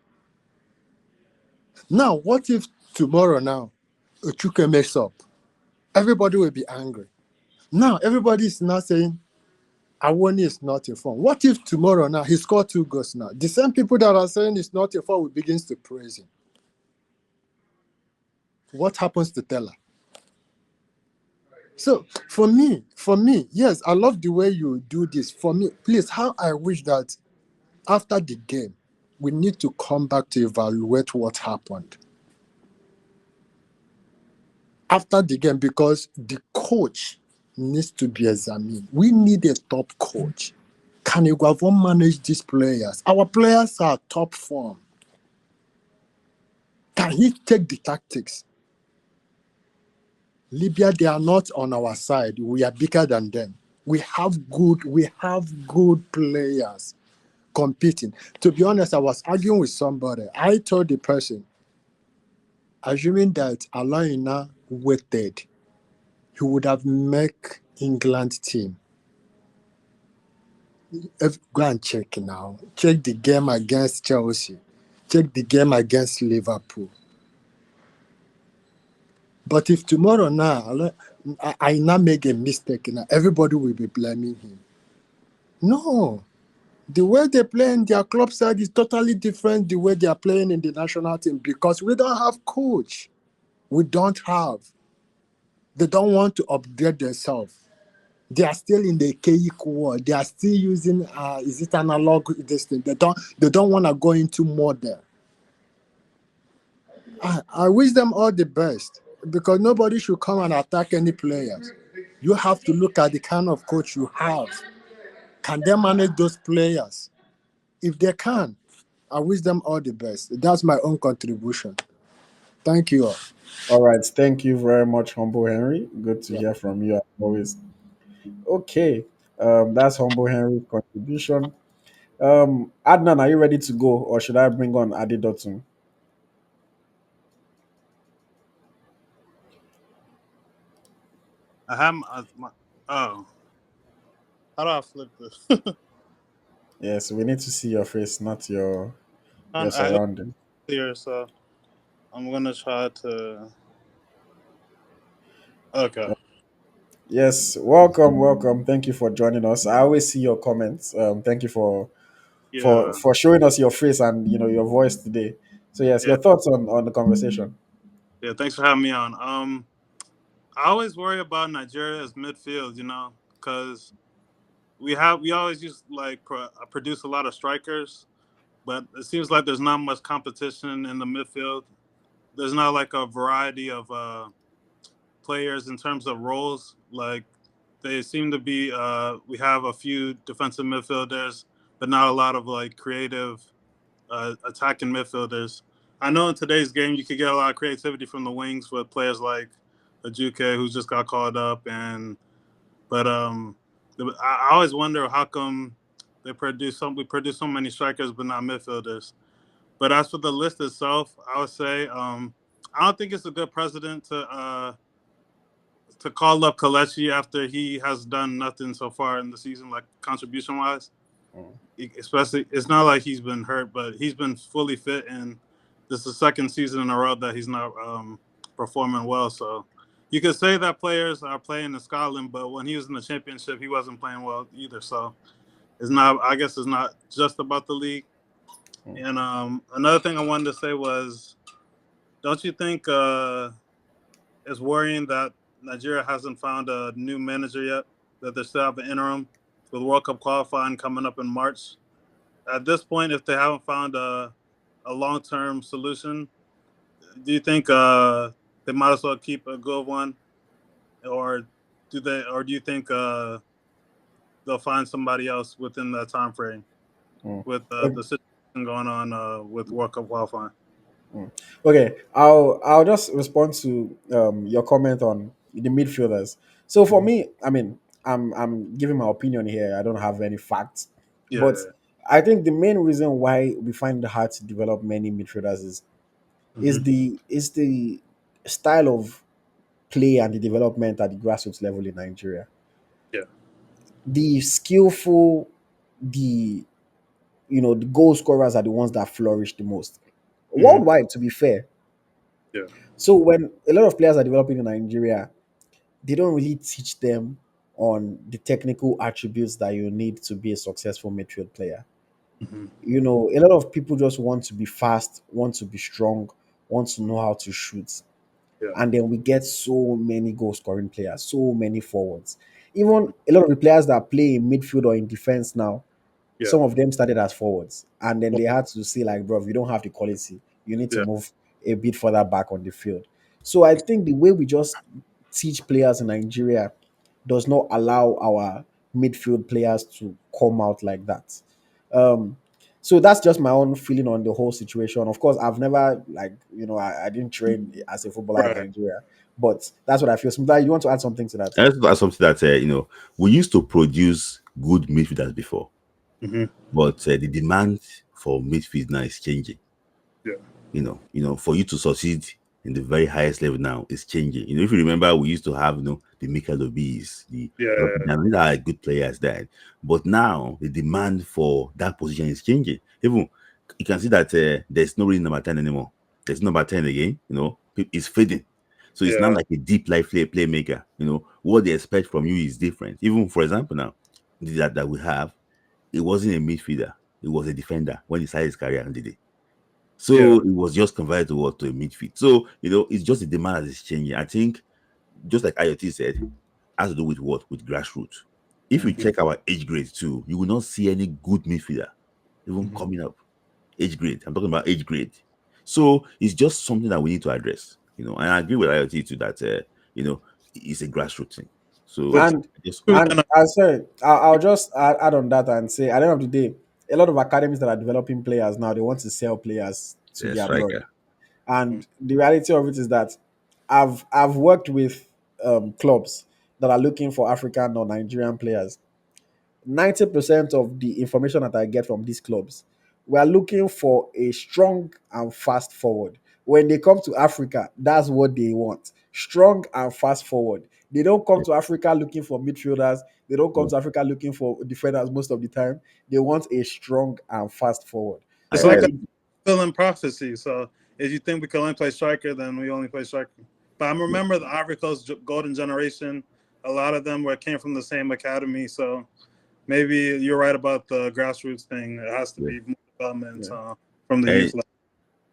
Now, what if tomorrow now, Ochuke makes up? Everybody will be angry. Now, everybody is now saying, Awoniyi is not informed. What if tomorrow now he scored 2 goals now? The same people that are saying it's not informed will begin to praise him. What happens to Teller? So for me, yes, I love the way you do this. For me, please, how I wish that after the game, we need to come back to evaluate what happened. After the game, because the coach needs to be examined. We need a top coach. Can Iguavon manage these players? Our players are top form. Can he take the tactics? Libya, they are not on our side. We are bigger than them. We have good players competing. To be honest, I was arguing with somebody. I told the person, assuming that Alaina waited, he would have made England team. Go and check now. Check the game against Chelsea. Check the game against Liverpool. But if tomorrow now I now make a mistake, now everybody will be blaming him. No. The way they play in their club side is totally different the way they are playing in the national team because we don't have coach. We don't have. They don't want to upgrade themselves. They are still in the archaic world. They are still using is it analog this thing. They don't want to go into modern. I wish them all the best because nobody should come and attack any players. You have to look at the kind of coach you have. Can they manage those players? If they can, I wish them all the best. That's my own contribution. Thank you all. All right. Thank you very much, Humble Henry. Good to Yeah. hear from you as always. Okay. That's Humble Henry's contribution. Adnan, are you ready to go, or should I bring on Adedotun? I have oh, how do I flip this? Yes, we need to see your face, not your I don't surrounding. clear, so I'm gonna try to. Okay. Yes, welcome, welcome. Thank you for joining us. I always see your comments. Thank you Yeah. for showing us your face and your voice today. So yes, Yeah. your thoughts on the conversation. Yeah. Thanks for having me on. I always worry about Nigeria's midfield, because we always just like produce a lot of strikers, but it seems like there's not much competition in the midfield. There's not like a variety of players in terms of roles. Like they seem to be. We have a few defensive midfielders, but not a lot of like creative attacking midfielders. I know in today's game you could get a lot of creativity from the wings with players like Ajuke, who just got called up, but I always wonder how come we produce so many strikers but not midfielders. But as for the list itself, I would say I don't think it's a good precedent to call up Kalechi after he has done nothing so far in the season, like contribution wise. Mm, Especially, it's not like he's been hurt, but he's been fully fit, and this is the second season in a row that he's not performing well. So you could say that players are playing in Scotland, but when he was in the championship, he wasn't playing well either. So it's not. I guess it's not just about the league. mm, And another thing I wanted to say was, don't you think it's worrying that Nigeria hasn't found a new manager yet? That they still have an interim with World Cup qualifying coming up in March. At this point, if they haven't found a long term solution, do you think they might as well keep a good one, or do you think they'll find somebody else within that time frame mm. with Okay. the situation going on with World Cup qualifying? Mm. Okay, I'll just respond to your comment on the midfielders. So for Mhm. me, I mean, I'm giving my opinion here. I don't have any facts, but Yeah. I think the main reason why we find it hard to develop many midfielders is Hmm. the style of play and the development at the grassroots level in Nigeria. Yeah. The skillful, the the goal scorers are the ones that flourish the most Hmm. worldwide. To be fair, Yeah. so when a lot of players are developing in Nigeria, they don't really teach them on the technical attributes that you need to be a successful midfield player. Hmm. A lot of people just want to be fast, want to be strong, want to know how to shoot. Yeah. And then we get so many goal scoring players, so many forwards. Even a lot of the players that play in midfield or in defense now, Yeah. some of them started as forwards, and then they had to say like, bro, if you don't have the quality, you need to Yeah. move a bit further back on the field. So I think the way we just teach players in Nigeria does not allow our midfield players to come out like that. um so that's just my own feeling on the whole situation. Of course, I've never, like, I didn't train as a footballer in Right. Nigeria, but that's what I feel. Sometimes you want to add something to that? And that's something that we used to produce good midfielders before, Hmm. but the demand for midfield now is changing. Yeah. For you to succeed in the very highest level now is changing. If you remember, we used to have, the Mikel Obis, the Robbie Yeah. Down. These are good players there. But now the demand for that position is changing. Even you can see that there's no really number 10 anymore. There's number 10 again, it's fading. So it's not Yeah. like a deep life playmaker. What they expect from you is different. Even for example, now that we have, it wasn't a midfielder, it was a defender when he started his career on the day. Yeah. So it was just converted to what, to a midfield. So it's just the demand that is changing. I think, just like IoT said, has to do with what? With grassroots. If you Mm, check our age grade too, you will not see any good midfielder even mhm. coming up. Age grade. I'm talking about age grade. So it's just something that we need to address. And I agree with IoT too that it's a grassroots thing. So With And just two, and then I said I'll just add on that and say at the end of the day, a lot of academies that are developing players now they want to sell players to the abroad. striker. And the reality of it is that I've worked with clubs that are looking for African or Nigerian players. 90% of the information that I get from these clubs, we are looking for a strong and fast forward. When they come to Africa, that's what they want. Strong and fast forward. They don't come Yeah. to Africa looking for midfielders. They don't come No, to Africa looking for defenders most of the time. They want a strong and fast forward. I, it's So I like a it, fulfilling prophecy. So if you think we can only play striker, then we only play striker. But I yeah. remember the Ivory Coast golden generation. A lot of them came from the same academy. So maybe you're right about the grassroots thing. It has to Yeah. be more development yeah. from the And youth level.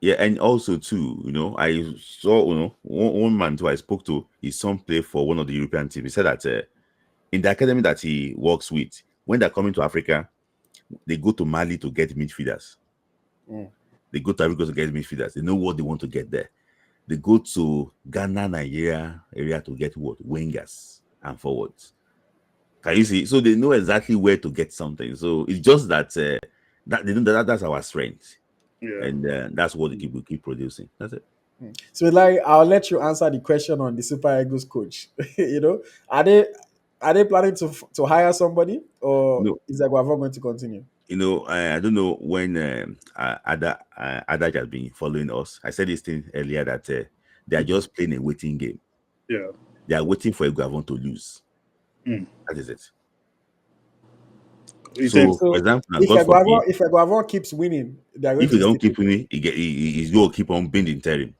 yeah, and also too, I saw one man who I spoke to, his son play for one of the European teams. He said that in the academy that he works with, when they're coming to Africa, they go to Mali to get midfielders. Mm. They go to Africa to get midfielders. They know what they want to get there. They go to Ghana, Nigeria area to get what? Wingers and forwards. Can you see? So they know exactly where to get something. So it's just that that they know that's our strength, Yeah. and that's what we keep producing. That's it. So like I'll let you answer the question on the Super Eagles coach. Are they planning to hire somebody or No, is Aguavo going to continue? I don't know when Ada has been following us. I said this thing earlier that they are just playing a waiting game. Yeah. They are waiting for Eguavon to lose. Mm. That is it. You think? So, for So example, now, God forbid, If Aguavo keeps winning, they are going if to they don't stick with keep him. winning, he's going to keep on being the interim.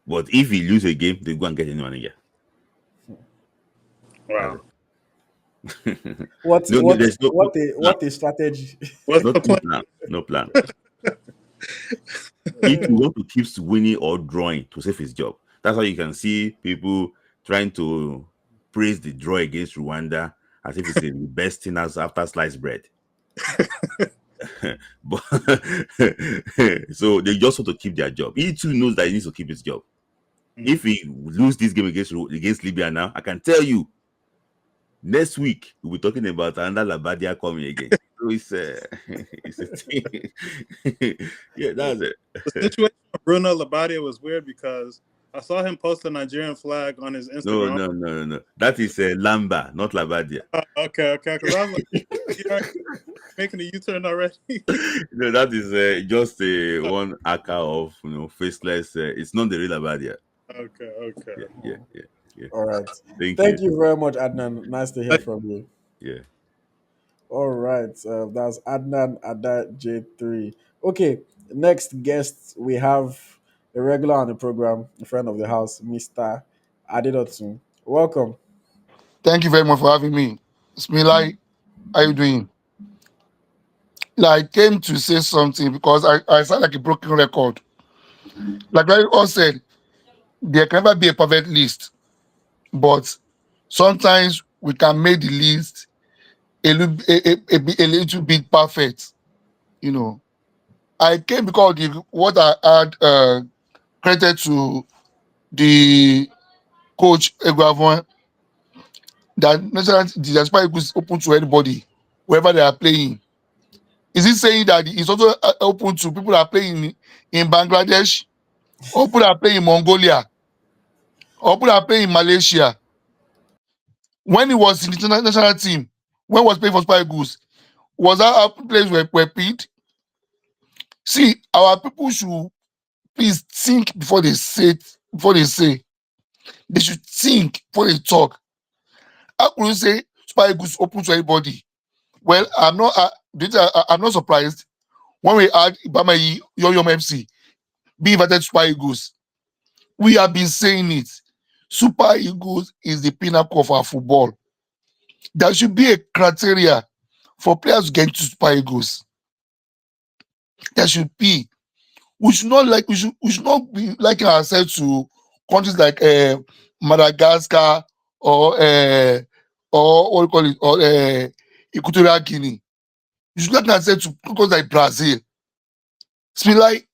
But if he lose a game, they go and get anyone again. That's Wow. it. No, there's no plan. What a strategy. What's Not the no plan? plan. No plan. If you Uh, want to keep winning or drawing to save his job, that's why you can see people trying to praise the draw against Rwanda as if it's the best thing as after sliced bread. But so they just want to keep their job. He too knows that he needs to keep his job. Mm. If he lose this game against Libya now, I can tell you next week we'll be talking about another Labadia coming again. So it's it's a thing. Yeah, that's it. The situation with Bruno Labbadia was weird because I saw him post a Nigerian flag on his No, Instagram. no, no, no, no. That is Lamba, not Labadia. Okay. Because I'm like, you're making a U-turn already. No, that is just one acre of faceless. It's not the real Labadia. Okay. Yeah. all right. Thank Thank you. you very much, Adnan. Nice to hear from you. Yeah. All right. That's Adnan Ada J3. Okay. Next guest, we have a regular on the program, a friend of the house, Mr. Adedotun. Welcome. Thank you very much for having me. Smilai, how you doing? Like, I came to say something because I sound like a broken record. Like I all said, there can never be a perfect list, but sometimes we can make the list a little bit perfect. You know, I came because of what I had credited to the coach Eguavon that national the aspire is open to anybody, wherever they are playing. Is it saying that it's also open to people that are playing in Bangladesh, or people that are playing in Mongolia, or people that are playing in Malaysia? When he was in the national team, when he was playing for Super Eagles, was that how players were paid? See, our people should please think before they say it, before they say. They should think before they talk. How could you say Super Eagles open to anybody? Well, I'm not surprised when we had Ibama Yoyom MC be invited to Super Eagles. We have been saying it. Super Eagles is the pinnacle of our football. There should be a criteria for players to get to Super Eagles. There should be. We should not be liking ourselves to countries like Madagascar or what do you call it, or Equatorial Guinea. You should like ourselves to countries like Brazil. It's been like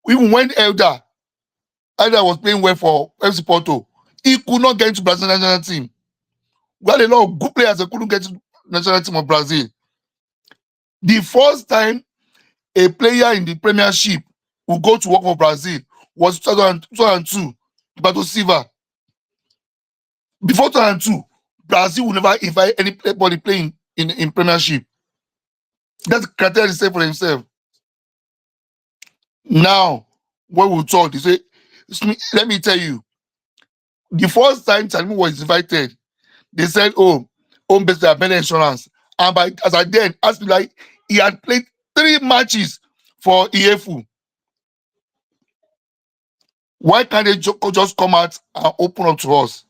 even when Elder was playing well for FC Porto, he could not get into Brazil national team. We had a lot of good players that couldn't get into national team of Brazil. The first time a player in the Premiership who go to work for Brazil was 2002, Gilberto Silva. Before 2002, Brazil will never invite anybody playing in Premiership. That's the criteria they say for themselves. Now, when we talk, they say, let me tell you, the first time Tanimu was invited, they said, oh, home based player insurance. And by as I then asked me, like, he had played 3 matches for EFU. Why can't they just come out and open up to us?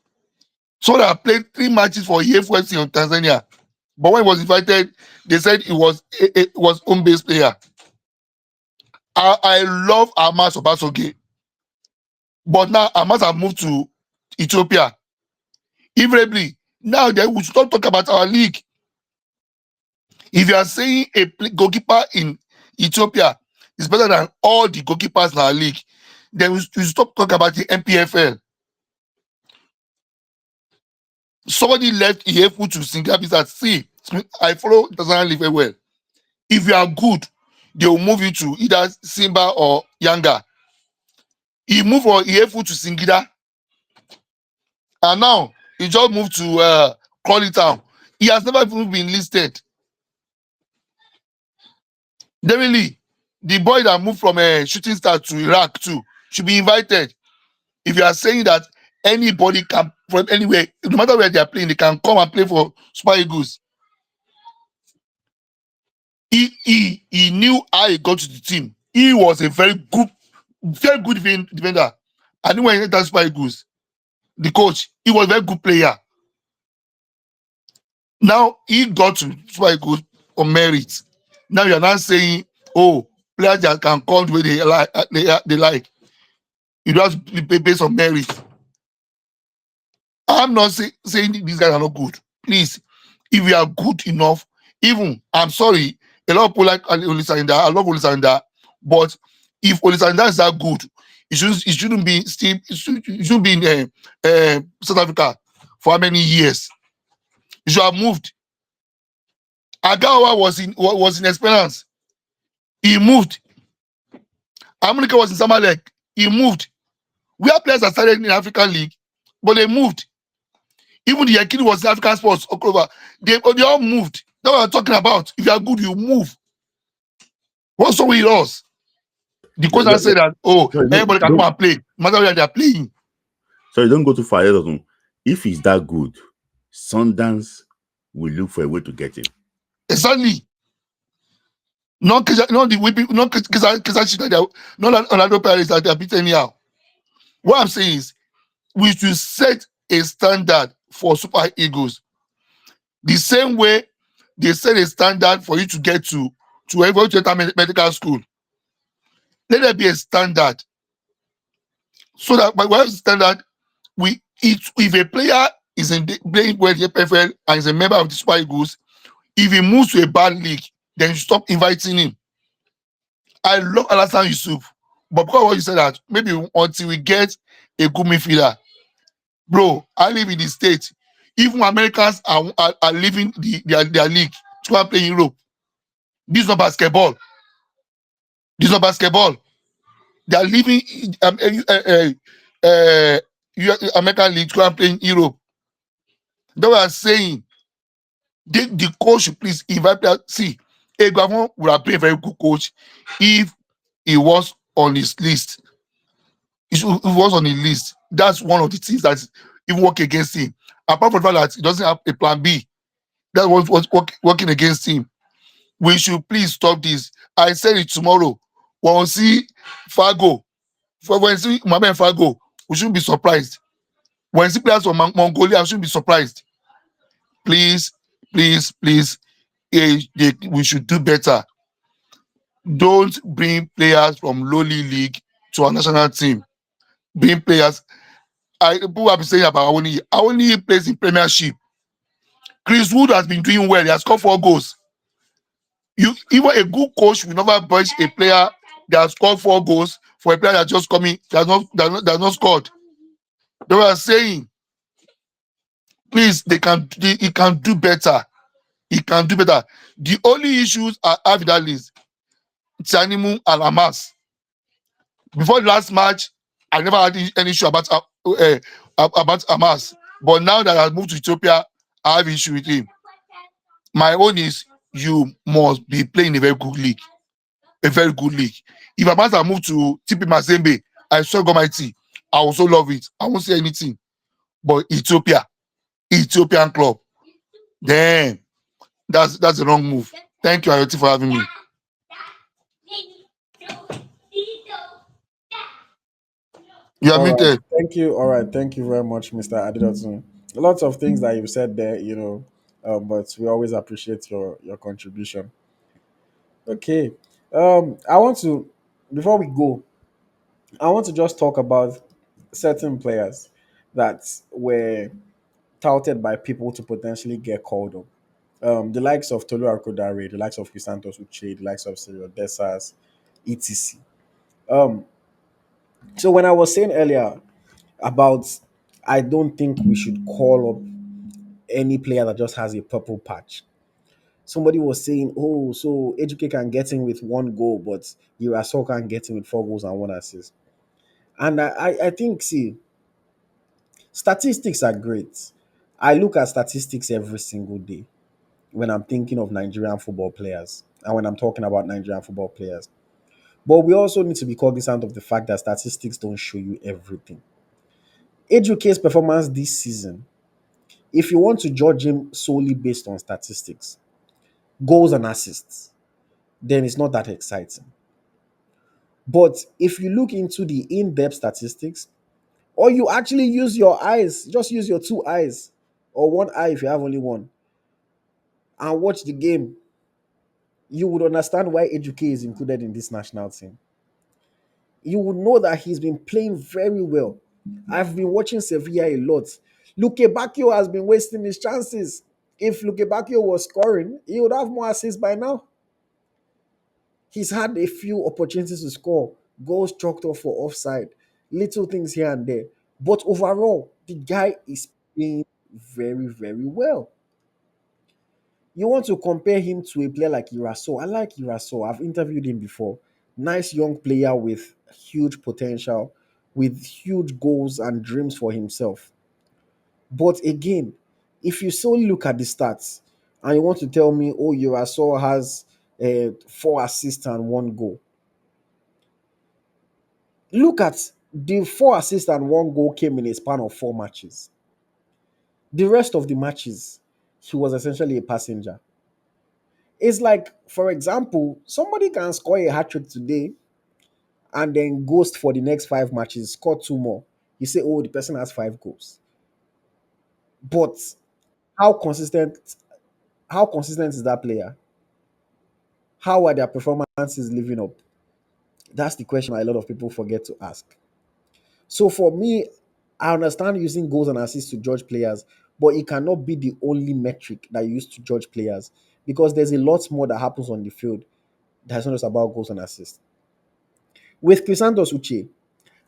So that I played 3 matches for EFU FC in Tanzania. But when he was invited, they said it was home based player. I love Amas Obasoge, but now Amas have moved to Ethiopia. Invariably, now then we should not talk about our league. If you are saying a goalkeeper in Ethiopia is better than all the goalkeepers in our league, then we stop talking about the MPFL. Somebody left EFU to Singapore. See, I follow Tanzania League very well. If you are good, they will move you to either Simba or Yanga. He moved from EFU to Singida, and now he just moved to Crawley Town. He has never even been listed. Definitely, the boy that moved from Shooting Star to Iraq too should be invited. If you are saying that anybody can from anywhere, no matter where they are playing, they can come and play for Super Eagles. He knew how he got to the team. He was a very good defender. And when he entered Super Eagles, the coach, he was a very good player. Now he got to Super Eagles on merit. Now you are not saying, oh, players that can come the way they like. They like. You don't have to be based on merit. I'm not saying these guys are not good. Please, if you are good enough, even I'm sorry, a lot of people like Olisanda. I love Olisanda, but if Olisanda is that good, it shouldn't be still. It should be in South Africa for how many years? It should have moved. Agawa was in Esperance. He moved. America was in Samalek. He moved. We have players that started in the African League, but they moved. Even the Yakini was in African sports. They all moved. That's what I'm talking about. If you are good, you move. What's wrong with us? The coach has said that, Sorry, everybody can come and play, no matter where they are playing. So you don't go to fire. If he's that good, Sundance will look for a way to get him. Exactly. Not the whipping, not Orlando Pirates that they are beaten anyhow. What I'm saying is, we should set a standard for Super Eagles. The same way they set a standard for you to get to every medical school. Let there be a standard. So that by what standard, if a player is playing well the PFL and is a member of the Super Eagles, if he moves to a bad league, then you stop inviting him. I love Alassane Yusuf, but because of what you said that maybe until we get a good midfielder, bro, I live in the States. Even Americans are leaving their league to go and play in Europe. This is not basketball. This is not basketball. They are leaving American league to go and play in Europe. They were saying the coach should please invite players. See, Eguavon would have been a very good coach if he was on his list. If he was on his list, that's one of the things that even work against him. Apart from the fact that he doesn't have a plan B, that's what's working against him. We should please stop this. I said it tomorrow. When we see Fargo, when we see Mohamed Fargo, we shouldn't be surprised. When we see players from Mongolia, we shouldn't be surprised. Please, please, please, we should do better. Don't bring players from lowly league to our national team. Bring players. People have been saying about Awoniyi. Awoniyi plays in Premiership. Chris Wood has been doing well. He has scored 4 goals. You even a good coach will never bench a player that has scored 4 goals for a player that just coming that not scored. They were saying, please, he can do better. He can do better. The only issues I have with that list, Tanimu and Hamas. Before the last match, I never had any issue about Hamas. But now that I've moved to Ethiopia, I have issue with him. My own is you must be playing a very good league. A very good league. If Hamas had moved to TP Mazembe, I swear God mighty, I also love it. I won't say anything. But Ethiopian club, damn, that's the wrong move. Thank you, Ayoti, for having me. You are All right, muted. thank you. All right, thank you very much, Mr. Adedotun. Lots of things that you've said there, but we always appreciate your contribution. Okay, I want to before we go, I want to just talk about certain players that were touted by people to potentially get called up. The likes of Tolu Arkodare, the likes of Crisantos Uche, the likes of Cyril Dessas, etc. Um, so when I was saying earlier about I don't think we should call up any player that just has a purple patch. Somebody was saying, oh, so Eduke can get in with 1 goal, but Uraso can get in with 4 goals and 1 assist. And I think, see, statistics are great. I look at statistics every single day when I'm thinking of Nigerian football players and when I'm talking about Nigerian football players. But we also need to be cognizant of the fact that statistics don't show you everything. Educate's performance this season, if you want to judge him solely based on statistics, goals and assists, then it's not that exciting. But if you look into the in depth statistics, or you actually use your eyes, just use your 2 eyes or 1 eye if you have only one, and watch the game, you would understand why Eduke is included in this national team. You would know that he's been playing very well. I've been watching Sevilla a lot. Luke Bacchio has been wasting his chances. If Luke Bacchio was scoring, he would have more assists by now. He's had a few opportunities to score, goals chalked off for offside, little things here and there. But overall, the guy is playing very, very well. You want to compare him to a player like Iraso. I like Iraso. I've interviewed him before. Nice young player with huge potential, with huge goals and dreams for himself. But again, if you solely look at the stats and you want to tell me, oh, Iraso has 4 assists and 1 goal, look at the 4 assists and 1 goal came in a span of 4 matches. The rest of the matches, he was essentially a passenger. It's like, for example, somebody can score a hat trick today and then ghost for the next 5 matches, score 2 more. You say, oh, the person has 5 goals. But how consistent, how consistent is that player? How are their performances living up? That's the question a lot of people forget to ask. So for me, I understand using goals and assists to judge players, but it cannot be the only metric that you use to judge players because there's a lot more that happens on the field that's not just about goals and assists. With Crisantos Uche,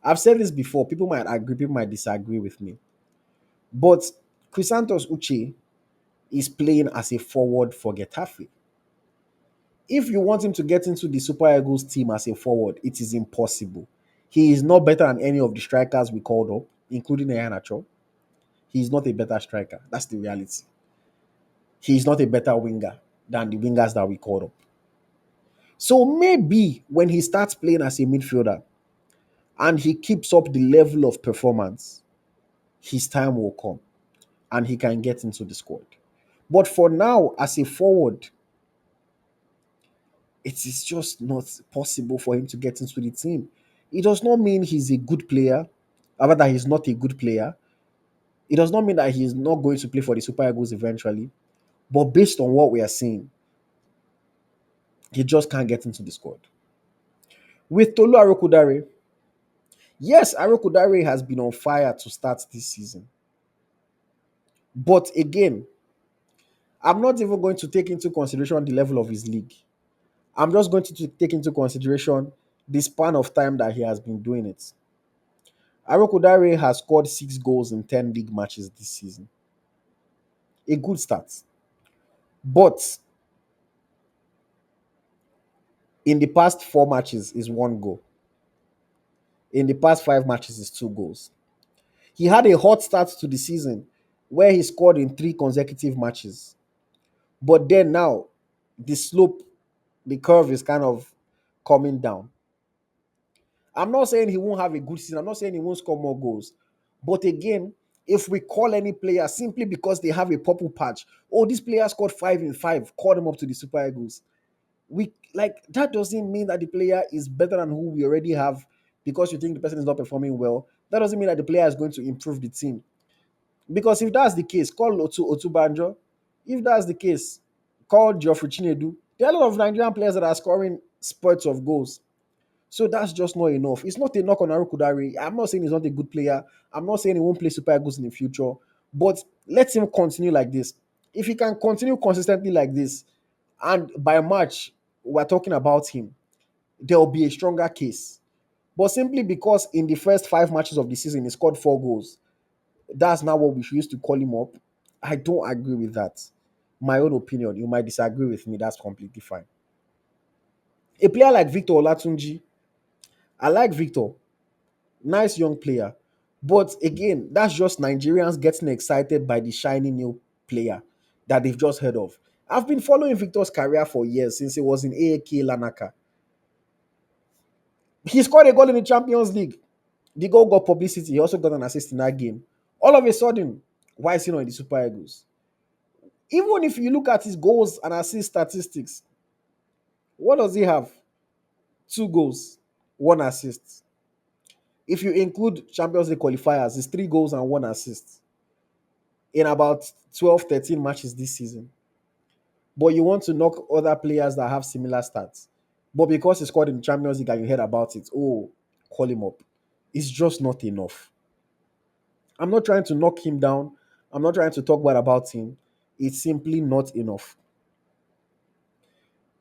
I've said this before, people might agree, people might disagree with me, but Crisantos Uche is playing as a forward for Getafe. If you want him to get into the Super Eagles team as a forward, it is impossible. He is not better than any of the strikers we called up, including Iheanacho. He is not a better striker. That's the reality. He is not a better winger than the wingers that we called up. So maybe when he starts playing as a midfielder and he keeps up the level of performance, his time will come and he can get into the squad. But for now, as a forward, it is just not possible for him to get into the team. It does not mean he's a good player, rather that he's not a good player. It does not mean that he's not going to play for the Super Eagles eventually. But based on what we are seeing, He just can't get into the squad. With Tolu Arokudare, yes, Arokudare has been on fire to start this season. But again, I'm not even going to take into consideration the level of his league. I'm just going to take into consideration the span of time that he has been doing it. Arokudare has scored 6 goals in 10 league matches this season. A good start. But in the past 4 matches is 1 goal. In the past 5 matches is 2 goals. He had a hot start to the season where he scored in 3 consecutive matches. But then now, the slope, the curve is kind of coming down. I'm not saying he won't have a good season. I'm not saying he won't score more goals. But again, if we call any player simply because they have a purple patch, oh, this player scored 5 in 5, call them up to the Super Eagles. We like that doesn't mean that the player is better than who we already have because you think the person is not performing well. That doesn't mean that the player is going to improve the team. Because if that's the case, call Otubanjo. If that's the case, call Geoffrey Chinedu. There are a lot of Nigerian players that are scoring spurts of goals. So that's just not enough. It's not a knock on Arukudari. I'm not saying he's not a good player. I'm not saying he won't play Super Eagles in the future. But let him continue like this. If he can continue consistently like this, and by March, we're talking about him, there will be a stronger case. But simply because in the first 5 matches of the season he scored 4 goals, that's not what we should use to call him up. I don't agree with that. My own opinion. You might disagree with me. That's completely fine. A player like Victor Olatunji, I like Victor. Nice young player. But again, that's just Nigerians getting excited by the shiny new player that they've just heard of. I've been following Victor's career for years since he was in AAK Lanaka. He scored a goal in the Champions League. The goal got publicity. He also got an assist in that game. All of a sudden, why is he not in the Super Eagles? Even if you look at his goals and assist statistics, what does he have? 2 goals, 1 assist. If you include Champions League qualifiers, it's 3 goals and 1 assist in about 12, 13 matches this season. But you want to knock other players that have similar stats. But because he scored in the Champions League and you heard about it, oh, call him up. It's just not enough. I'm not trying to knock him down. I'm not trying to talk bad about him. It's simply not enough.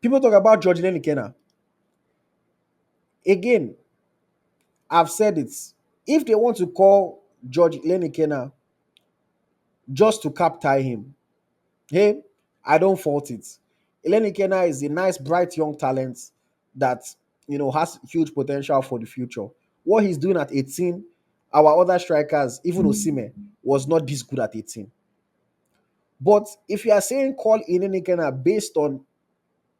People talk about George Lenikena. Again, I've said it. If they want to call George Lenikena just to cap tie him, hey, I don't fault it. Lenikena is a nice, bright young talent that has huge potential for the future. What he's doing at 18, our other strikers, even Osime, was not this good at 18. But if you are saying call Lenikena based on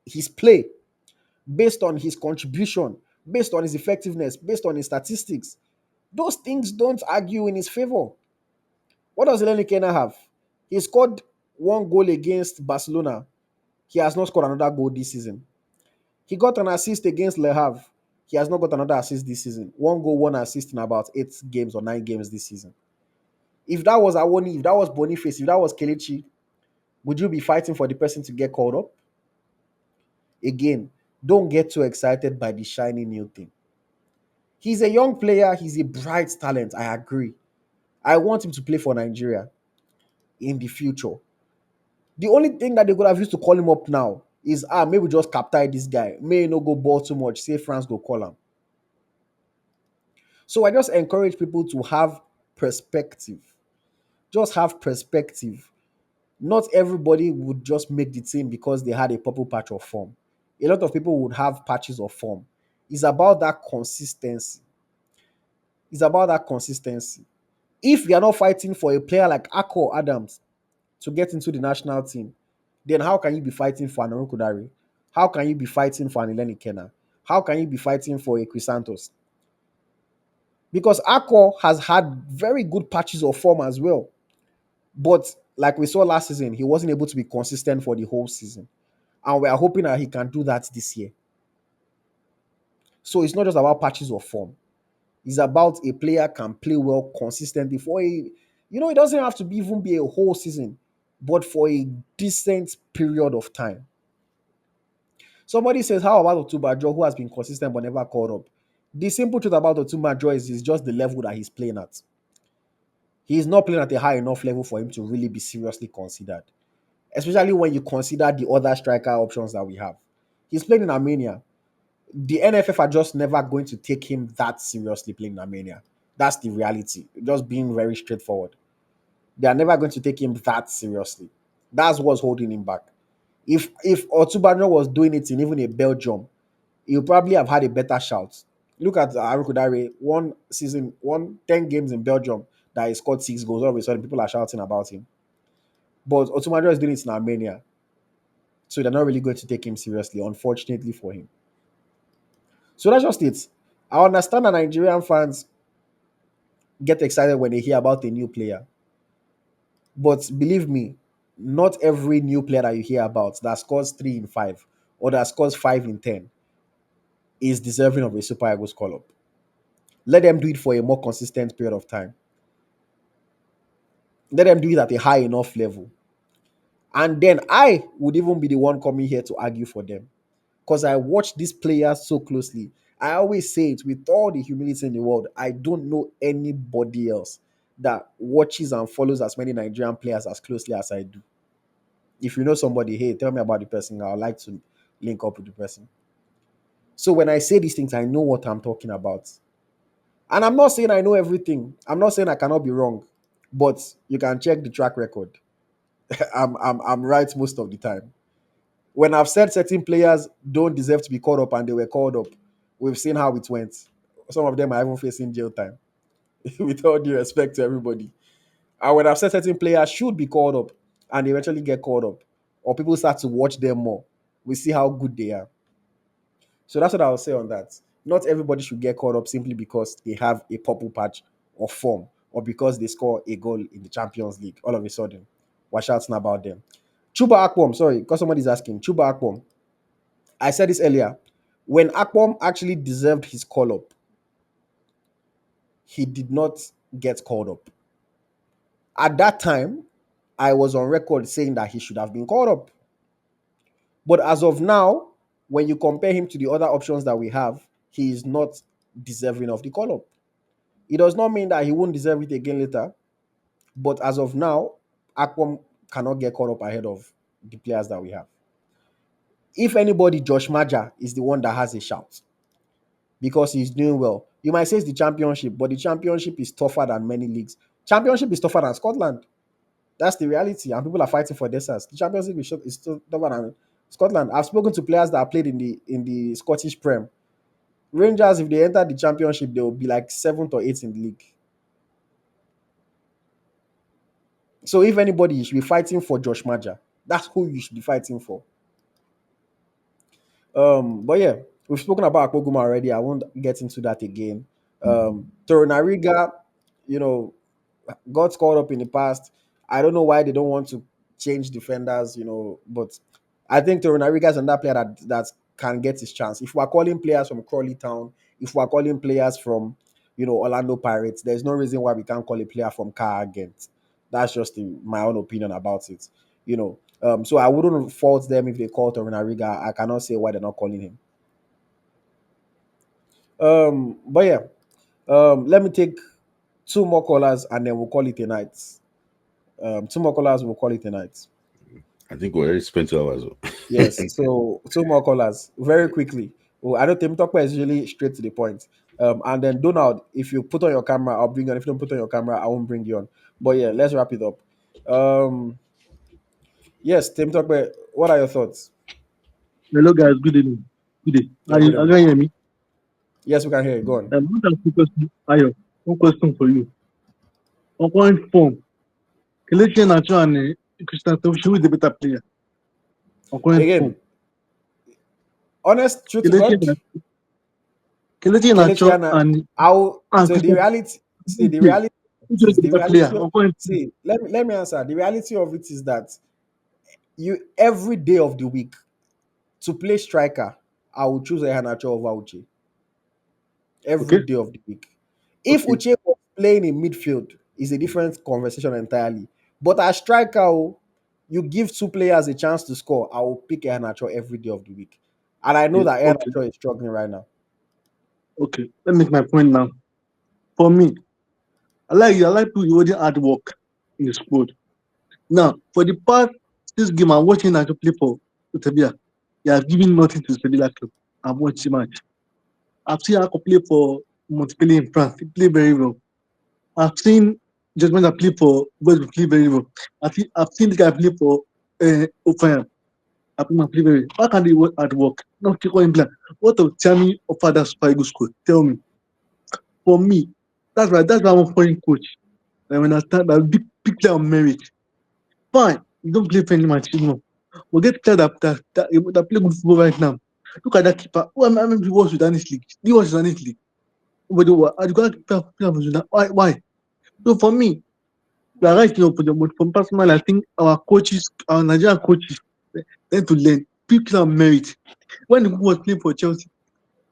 his play, based on his contribution, based on his effectiveness, based on his statistics, those things don't argue in his favor. What does Eleni Kena have? He scored 1 goal against Barcelona. He has not scored another goal this season. He got an assist against Le Havre. He has not got another assist this season. 1 goal, 1 assist in about 8 games or 9 games this season. If that was Awoniyi, if that was Boniface, if that was Kelechi, would you be fighting for the person to get called up? Again, don't get too excited by the shiny new thing. He's a young player. He's a bright talent. I agree. I want him to play for Nigeria in the future. The only thing that they could have used to call him up now is maybe just capture this guy. May not go ball too much. Say France go call him. So I just encourage people to have perspective. Just have perspective. Not everybody would just make the team because they had a purple patch of form. A lot of people would have patches of form. It's about that consistency. It's about that consistency. If you are not fighting for a player like Akko Adams to get into the national team, then how can you be fighting for an Orukudari? How can you be fighting for an Eleni Kena? How can you be fighting for a Chrysantos? Because Akko has had very good patches of form as well. But like we saw last season, he wasn't able to be consistent for the whole season. And we are hoping that he can do that this year. So it's not just about patches of form. It's about a player can play well consistently for it doesn't have to even be a whole season, but for a decent period of time. Somebody says, how about Otubajo, who has been consistent but never called up? The simple truth about Otubajo is just the level that he's playing at. He's not playing at a high enough level for him to really be seriously considered, especially when you consider the other striker options that we have. He's playing in Armenia. The NFF are just never going to take him that seriously playing in Armenia. That's the reality. Just being very straightforward. They are never going to take him that seriously. That's what's holding him back. If Otubanjo was doing it in even a Belgium, he'll probably have had a better shout. Look at Arukudare, one season, 10 games in Belgium that he scored 6 goals. All of a sudden, people are shouting about him. But Otubanjo is doing it in Armenia, so they're not really going to take him seriously, unfortunately for him. So that's just it. I understand that Nigerian fans get excited when they hear about a new player. But believe me, not every new player that you hear about that scores 3 in 5 or that scores 5 in 10 is deserving of a Super Eagles call up. Let them do it for a more consistent period of time. Let them do it at a high enough level. And then I would even be the one coming here to argue for them. Because I watch these players so closely. I always say it with all the humility in the world. I don't know anybody else that watches and follows as many Nigerian players as closely as I do. If you know somebody, hey, tell me about the person. I would like to link up with the person. So when I say these things, I know what I'm talking about. And I'm not saying I know everything. I'm not saying I cannot be wrong. But you can check the track record. I'm right most of the time. When I've said certain players don't deserve to be called up and they were called up, we've seen how it went. Some of them are even facing jail time. With all due respect to everybody. And when I've said certain players should be called up and they eventually get called up, or people start to watch them more, we see how good they are. So that's what I'll say on that. Not everybody should get called up simply because they have a purple patch or form, or because they score a goal in the Champions League. All of a sudden, we're shouting about them. Chuba Akpom, sorry, because somebody's asking. Chuba Akpom, I said this earlier. When Akpom actually deserved his call up, he did not get called up. At that time, I was on record saying that he should have been called up. But as of now, when you compare him to the other options that we have, he is not deserving of the call up. It does not mean that he won't deserve it again later. But as of now, Akpom cannot get called up ahead of the players that we have. If anybody, Josh Maja is the one that has a shout because he's doing well. You might say it's the championship, but the championship is tougher than many leagues. Championship is tougher than Scotland. That's the reality, and people are fighting for desserts. The championship is still tougher than Scotland. I've spoken to players that have played in the Scottish Prem. Rangers, if they enter the championship, they will be like seventh or eighth in the league. So if anybody, you should be fighting for Josh Maja. That's who you should be fighting for. But yeah, we've spoken about Akpoguma already. I won't get into that again. Torunariga, you know, got caught up in the past. I don't know why they don't want to change defenders, but I think Torunariga is another player that can get his chance. If we're calling players from Crawley Town, if we're calling players from, Orlando Pirates, there's no reason why we can't call a player from Car Agent. That's just my own opinion about it. So I wouldn't fault them if they call Torunariga. I cannot say why they're not calling him. But yeah, let me take two more callers and then we'll call it a night. Two more callers, we'll call it a night. I think we already spent 2 hours. Yes, so two more callers very quickly. Oh, I know Tim Talkman is usually straight to the point. And then Donald, if you put on your camera, I'll bring you on. If you don't put on your camera, I won't bring you on. But yeah, let's wrap it up. Yes, Tim Talkman, what are your thoughts? Hello, guys. Good evening. Good day. Yeah, good Are you evening. hear me? Yes, we can hear you. Go on. I want to ask you a question. Ayo, one question for you. On current form, Kelechi Iheanacho and Christian Tofshi, who is the better player? On current Again, form, honest, truth to Kelechi God, Iheanacho Kelechi Iheanacho Kelechiana, and so the Christian reality, see, the Tofshi, reality who is is the the better player? reality. On current form. See, let me answer. The reality of it is that you every day of the week to play striker, I will choose Ehanacho over Uche every Okay? day of the week. If Okay. Uche was playing in midfield, is a different conversation entirely. But as striker, you give two players a chance to score, I will pick Ehanacho every day of the week. And I know Okay, that okay, Iheanacho is struggling right now. okay. Let me make my point now. For me, I like people who already hard work in the squad. Now, for the past 6 games, I'm watching Nacho play for Utebia. He has given nothing to Sevilla club. I'm watching match. I've seen Ako play for Montpellier in France. He played very well. I've seen Judgment that play for Boys play very well. I've seen the guy play for Ofayam. I've seen him play very well. How can they work at work? Not keep on black. What of Chami of father Super Eagles coach? Tell me. For me, that's why I'm a foreign coach. I understand that big player on merit. Fine, you don't play for any match, you know. But get players that play good football right now. Look at that keeper. Who am I mean to watch Sudanese league? Do you watch Sudanese league? But are you going to play for Sudan? Why? Why? So for me, we are right, but from personal, I think our coaches, our Nigerian coaches, tend to learn. Pick on merit. When he was playing for Chelsea,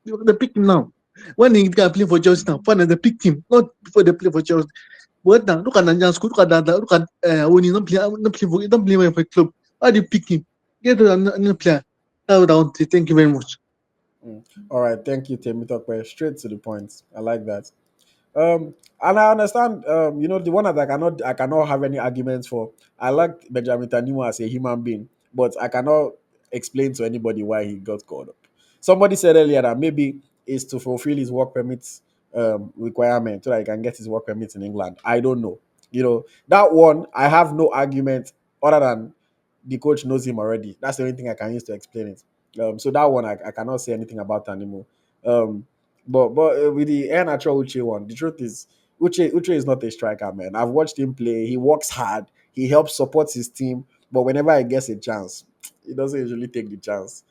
they pick him now. When he can play for Chelsea now, fine, they picked him, not before they play for Chelsea. But now, look at Nigerian school, look at that, look at when he don't play well for a club. Why do you pick him? Get to another player. That's what I want to say. Thank you very much. Mm. All right, thank you, Temitope. Straight to the point. I like that. And I understand. The one that I cannot have any arguments for. I like Benjamin Tanimu as a human being, but I cannot explain to anybody why he got called up. Somebody said earlier that maybe it's to fulfill his work permit requirement so that he can get his work permit in England. I don't know. That one I have no argument other than the coach knows him already. That's the only thing I can use to explain it. So that one I cannot say anything about Tanimu. Um, but with the air natural Uche one, the truth is Uche is not a striker, man. I've watched him play. He works hard. He helps support his team, but whenever he gets a chance, he doesn't usually take the chance.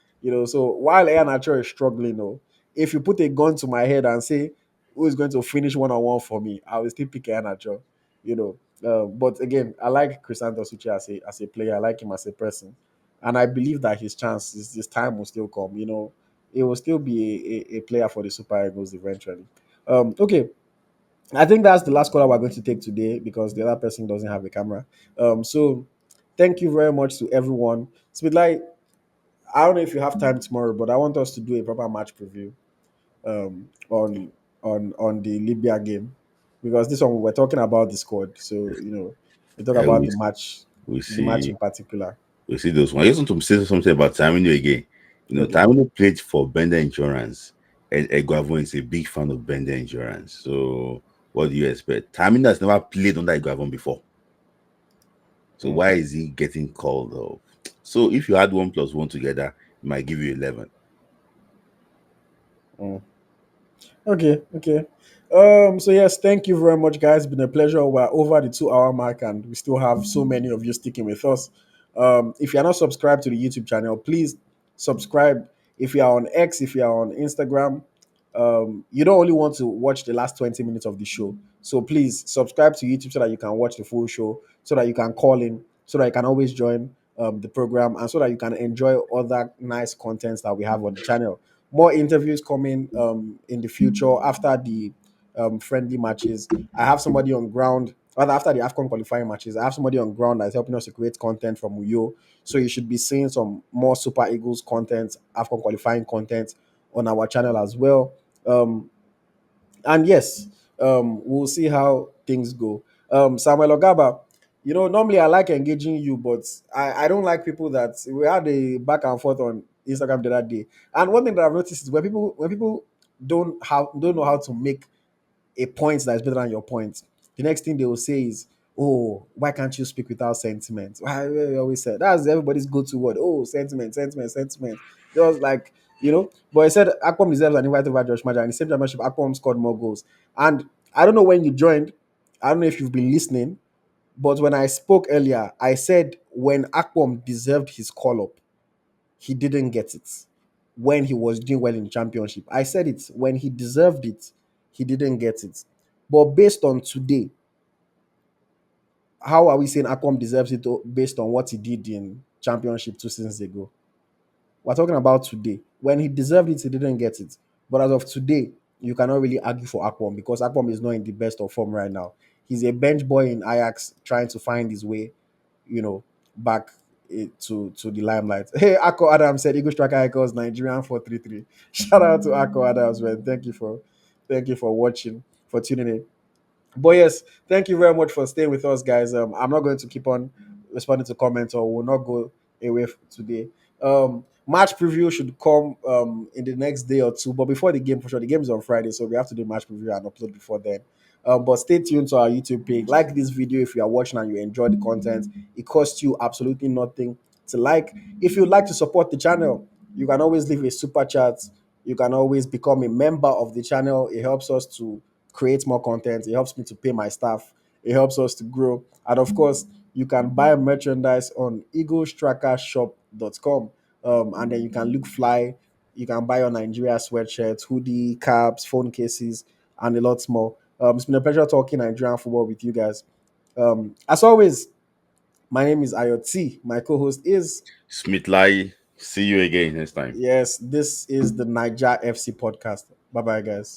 So while air natural is struggling, if you put a gun to my head and say who is going to finish 1-on-1 for me, I will still pick air natural. You know. But again, I like Crisanto Uche as a player. I like him as a person, and I believe that his time will still come. He will still be a player for the Super Eagles eventually. Okay, I think that's the last caller we're going to take today because the other person doesn't have a camera. So thank you very much to everyone. So, like, I don't know if you have time tomorrow, but I want us to do a proper match preview on the Libya game because this one we're talking about the squad. So we talk And about we we the match see in particular. we see those ones. I just want to say something about Tamino again. Okay. Tamino played for Bender Insurance, and Eguavon is a big fan of Bender Insurance. So what do you expect? Tamino has never played under Eguavon before. So Mm, why is he getting called up? So if you add 1 plus 1 together, it might give you 11. mm. Okay, okay. So yes, thank you very much, guys. It's been a pleasure. We're over the 2 hour mark, and we still have so many of you sticking with us. If you're not subscribed to the YouTube channel, please subscribe. If you are on X, if you are on Instagram, you don't only want to watch the last 20 minutes of the show. So please subscribe to YouTube so that you can watch the full show, so that you can call in, so that you can always join the program, and so that you can enjoy other nice contents that we have on the channel. More interviews coming in the future after the friendly matches. I have somebody on ground, rather after the AFCON qualifying matches. I have somebody on ground that's helping us to create content from Uyo. So you should be seeing some more Super Eagles content, AFCON qualifying content on our channel as well. Um, and yes, we'll see how things go. Samuel Ogaba, normally I like engaging you, but I don't like people that we had a back and forth on Instagram the other day. And one thing that I've noticed is when people don't know how to make a point that is better than your point, the next thing they will say is, "Oh, why can't you speak without sentiment?" Why we always said that's everybody's go-to word. Oh, sentiment, sentiment, sentiment. Just like but I said Akpom deserves an invite over Josh Maja. In the same championship, Akpom scored more goals. And I don't know when you joined. I don't know if you've been listening, but when I spoke earlier, I said when Akpom deserved his call up, he didn't get it. When he was doing well in the championship, I said it. When he deserved it, he didn't get it. But based on today, how are we saying Akpom deserves it based on what he did in championship 2 seasons ago? We're talking about today. When he deserved it, he didn't get it. But as of today, you cannot really argue for Akpom because Akpom is not in the best of form right now. He's a bench boy in Ajax trying to find his way, you know, back. to the limelight. Hey, Akko Adams said EaglesTracker equals Nigerian 433. Shout out to Akko Adams, man. Thank you for watching, for tuning in. But yes, thank you very much for staying with us, guys. I'm not going to keep on responding to comments, or will not go away today. Match preview should come in the next day or two. But before the game, for sure, the game is on Friday, so we have to do match preview and upload before then. But stay tuned to our YouTube page. Like this video if you are watching and you enjoy the content. It costs you absolutely nothing to like. If you'd like to support the channel, you can always leave a super chat. You can always become a member of the channel. It helps us to create more content. It helps me to pay my staff. It helps us to grow. And of course, you can buy merchandise on EaglesTrackerShop.com. And then you can look fly. You can buy your Nigeria sweatshirts, hoodie, caps, phone cases, and a lot more. It's been a pleasure talking Nigerian football with you guys. As always, my name is Ayoti. My co-host is, Smith Lai. See you again next time. yes, this is the Niger FC podcast. Bye bye, guys.